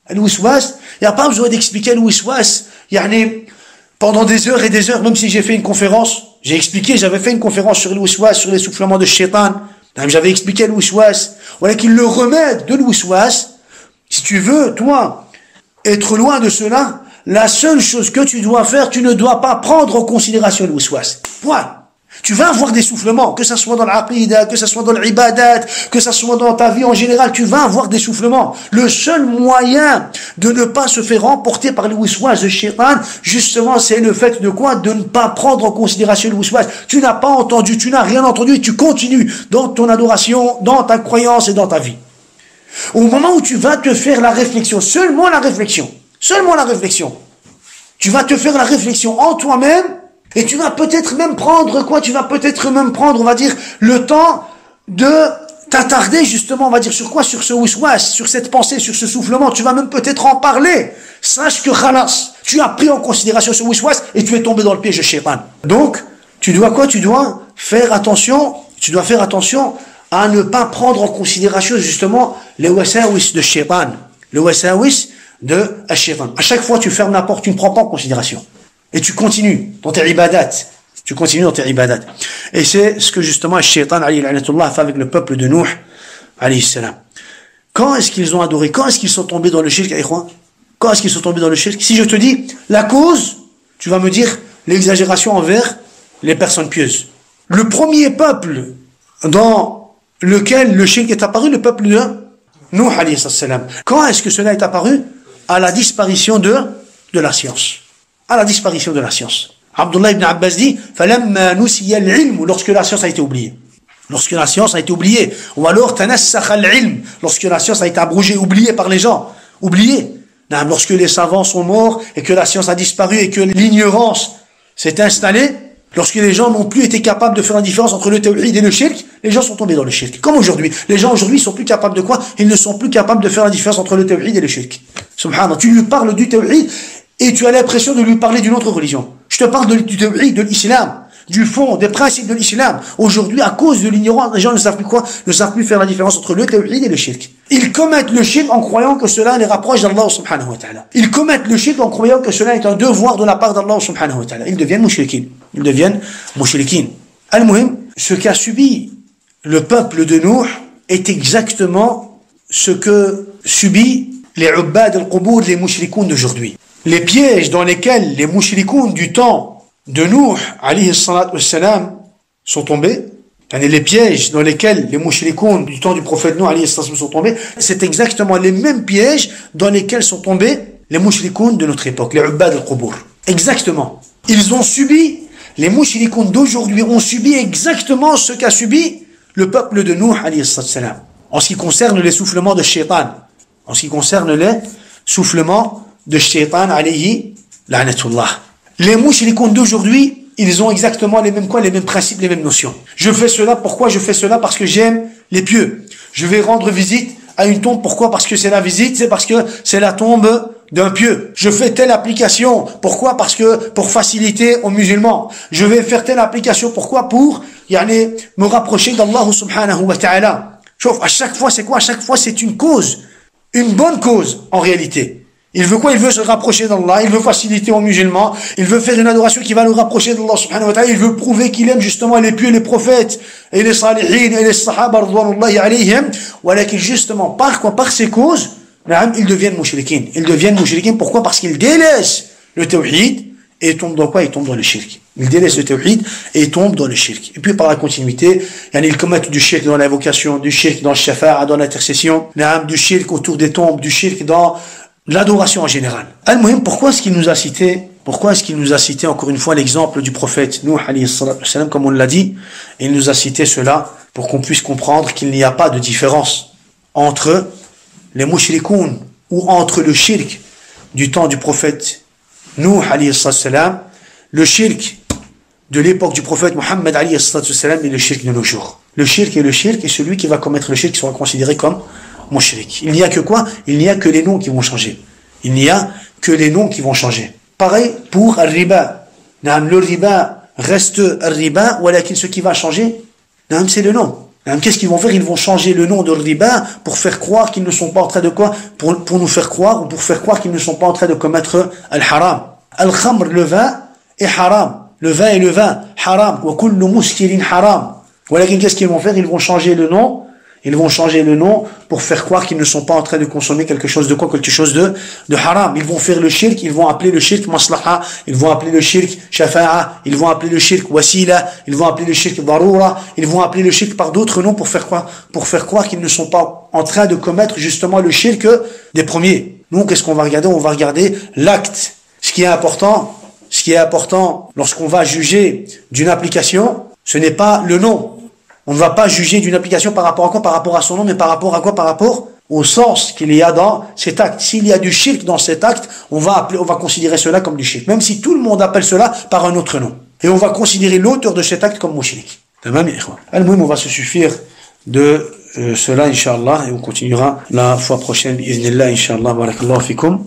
le wiswas, il n'y a pas besoin d'expliquer le wiswas. Pendant des heures et des heures, même si j'ai fait une conférence, j'avais fait une conférence sur le wiswas, sur l'essoufflement de Shaytan. J'avais expliqué le wiswas. Walakin, le remède de l'wiswas, si tu veux, toi, être loin de cela, la seule chose que tu dois faire, tu ne dois pas prendre en considération le wiswas. Point. Tu vas avoir des soufflements, que ça soit dans l'aqidah, que ça soit dans l'ibadat, que ça soit dans ta vie en général, tu vas avoir des soufflements. Le seul moyen de ne pas se faire emporter par le wiswas de Shaytan, justement, c'est le fait de quoi? De ne pas prendre en considération le wiswas. Tu n'as pas entendu, tu n'as rien entendu et tu continues dans ton adoration, dans ta croyance et dans ta vie. Au moment où tu vas te faire la réflexion, seulement la réflexion, tu vas te faire la réflexion en toi-même. Et tu vas peut-être même prendre, on va dire, le temps de t'attarder justement, on va dire, sur quoi? Sur ce wiswas, sur cette pensée, sur ce soufflement. Tu vas même peut-être en parler. Sache que khalas, tu as pris en considération ce wiswas et tu es tombé dans le piège de Shaytan. Donc, tu dois quoi? Tu dois faire attention à ne pas prendre en considération justement les wasawis de Shaytan. Le wasawis de Shaytan. À chaque fois, tu fermes la porte, tu ne prends pas en considération. Et tu continues dans tes ibadat. Et c'est ce que justement Shaytan alayhi la'natullah a fait avec le peuple de Nuh alayhi salam. Quand est-ce qu'ils ont adoré? Quand est-ce qu'ils sont tombés dans le shirk, ikhwan? Quand est-ce qu'ils sont tombés dans le shirk? Si je te dis la cause, tu vas me dire l'exagération envers les personnes pieuses. Le premier peuple dans lequel le shirk est apparu, le peuple de Nuh alayhi salam. Quand est-ce que cela est apparu? À la disparition de la science. À la disparition de la science. Abdullah ibn Abbas dit, فَلَمَّا نُسِيَ الْعِلْمُ, lorsque la science a été oubliée. Ou alors, تَنَسَّخَ الْعِلْمُ, lorsque la science a été abrogée, oubliée par les gens. Oubliée. Lorsque les savants sont morts et que la science a disparu et que l'ignorance s'est installée, lorsque les gens n'ont plus été capables de faire la différence entre le tawhid et le shirk, les gens sont tombés dans le shirk. Comme aujourd'hui. Les gens aujourd'hui sont plus capables de quoi? Ils ne sont plus capables de faire la différence entre le tawhid et le shirk. Subhanallah. Tu lui parles du tawhid et tu as l'impression de lui parler d'une autre religion. Je te parle du tawhid, de l'islam, du fond, des principes de l'islam. Aujourd'hui, à cause de l'ignorance, les gens ne savent plus quoi? Ne savent plus faire la différence entre le tawhid et le shirk. Ils commettent le shirk en croyant que cela les rapproche d'Allah subhanahu wa ta'ala. Ils commettent le shirk en croyant que cela est un devoir de la part d'Allah subhanahu wa ta'ala. Ils deviennent mushrikin. Ils deviennent mushrikin. Al-Muhim, ce qu'a subi le peuple de Nuh est exactement ce que subit les ubbad al-qubur, les mushrikoun d'aujourd'hui. Les pièges dans lesquels les mushrikoun du temps de Nuh, alayhi salatu wassalam, sont tombés, les pièges dans lesquels les mushrikoun du temps du prophète Nuh, alayhi salatu wassalam, sont tombés, c'est exactement les mêmes pièges dans lesquels sont tombés les mushrikoun de notre époque, les ubbad al-qubur. Exactement. Ils ont subi, les mushrikoun d'aujourd'hui ont subi exactement ce qu'a subi le peuple de Nuh, alayhi salatu wassalam, en ce qui concerne les soufflements de shaitan. En ce qui concerne les soufflements de shaitan, alayhi la'natullah. Les mushrikoun d'aujourd'hui, ils ont exactement les mêmes principes, les mêmes notions. Je fais cela, pourquoi je fais cela? Parce que j'aime les pieux. Je vais rendre visite à une tombe, pourquoi? Parce que c'est la visite, c'est parce que c'est la tombe d'un pieux. Je fais telle application, pourquoi? Parce que pour faciliter aux musulmans. Je vais faire telle application, pourquoi? Pour me rapprocher d'Allah subhanahu wa ta'ala. Sauf à chaque fois, c'est quoi? À chaque fois, c'est une cause. Une bonne cause, en réalité. Il veut quoi? Il veut se rapprocher d'Allah, il veut faciliter aux musulmans, il veut faire une adoration qui va nous rapprocher d'Allah subhanahu wa ta'ala, il veut prouver qu'il aime justement les pieux, les prophètes, et les salihin, et les sahaba, radwanullahi alayhim, voilà qu'ils justement, par ces causes, ils deviennent mushrikin. Ils deviennent mushrikin, pourquoi? Parce qu'ils délaissent le tawhid, et tombent dans quoi? Ils tombent dans le shirk. Ils délaissent le tawhid, et tombent dans le shirk. Et puis par la continuité, ils commettent du shirk dans l'invocation, du shirk dans le shafa'a, dans l'intercession, du shirk autour des tombes, du shirk dans l'adoration en général. Al-Muhim, pourquoi est-ce qu'il nous a cité encore une fois l'exemple du prophète Nuh alayhi salam, comme on l'a dit, il nous a cité cela pour qu'on puisse comprendre qu'il n'y a pas de différence entre les mushrikoun ou entre le shirk du temps du prophète Nuh alayhi salam, le shirk de l'époque du prophète Muhammad alayhi salam et le shirk de nos jours. Le shirk et celui qui va commettre le shirk sera considéré comme mushrik. Il n'y a que quoi? Il n'y a que les noms qui vont changer. Il n'y a que les noms qui vont changer. Pareil pour al-riba. Le riba reste al-riba, walakin ce qui va changer, c'est le nom. Qu'est-ce qu'ils vont faire? Ils vont changer le nom de riba pour faire croire qu'ils ne sont pas en train de quoi? Pour nous faire croire, ou pour faire croire qu'ils ne sont pas en train de commettre al-haram. Al-khamr, le vin, est haram. Le vin est le vin, haram. Wa kullu muskirin haram. Walakin qu'est-ce qu'ils vont faire? Ils vont changer le nom. Ils vont changer le nom pour faire croire qu'ils ne sont pas en train de consommer quelque chose de quoi? Quelque chose de haram. Ils vont faire le shirk, ils vont appeler le shirk maslaha, ils vont appeler le shirk shafa'a, ils vont appeler le shirk wasila, ils vont appeler le shirk darura, ils vont appeler le shirk par d'autres noms pour faire quoi? Pour faire croire qu'ils ne sont pas en train de commettre justement le shirk des premiers. Nous, qu'est-ce qu'on va regarder? On va regarder l'acte. Ce qui est important lorsqu'on va juger d'une application, ce n'est pas le nom. On ne va pas juger d'une application par rapport à quoi? Par rapport à son nom, mais par rapport à quoi? Par rapport au sens qu'il y a dans cet acte. S'il y a du shirk dans cet acte, on va considérer cela comme du shirk. Même si tout le monde appelle cela par un autre nom. Et on va considérer l'auteur de cet acte comme mushrik. Al-Muhim, on va se suffire de cela, Inch'Allah, et on continuera la fois prochaine, bi'idhnillah, Inch'Allah, barakallahu fikum.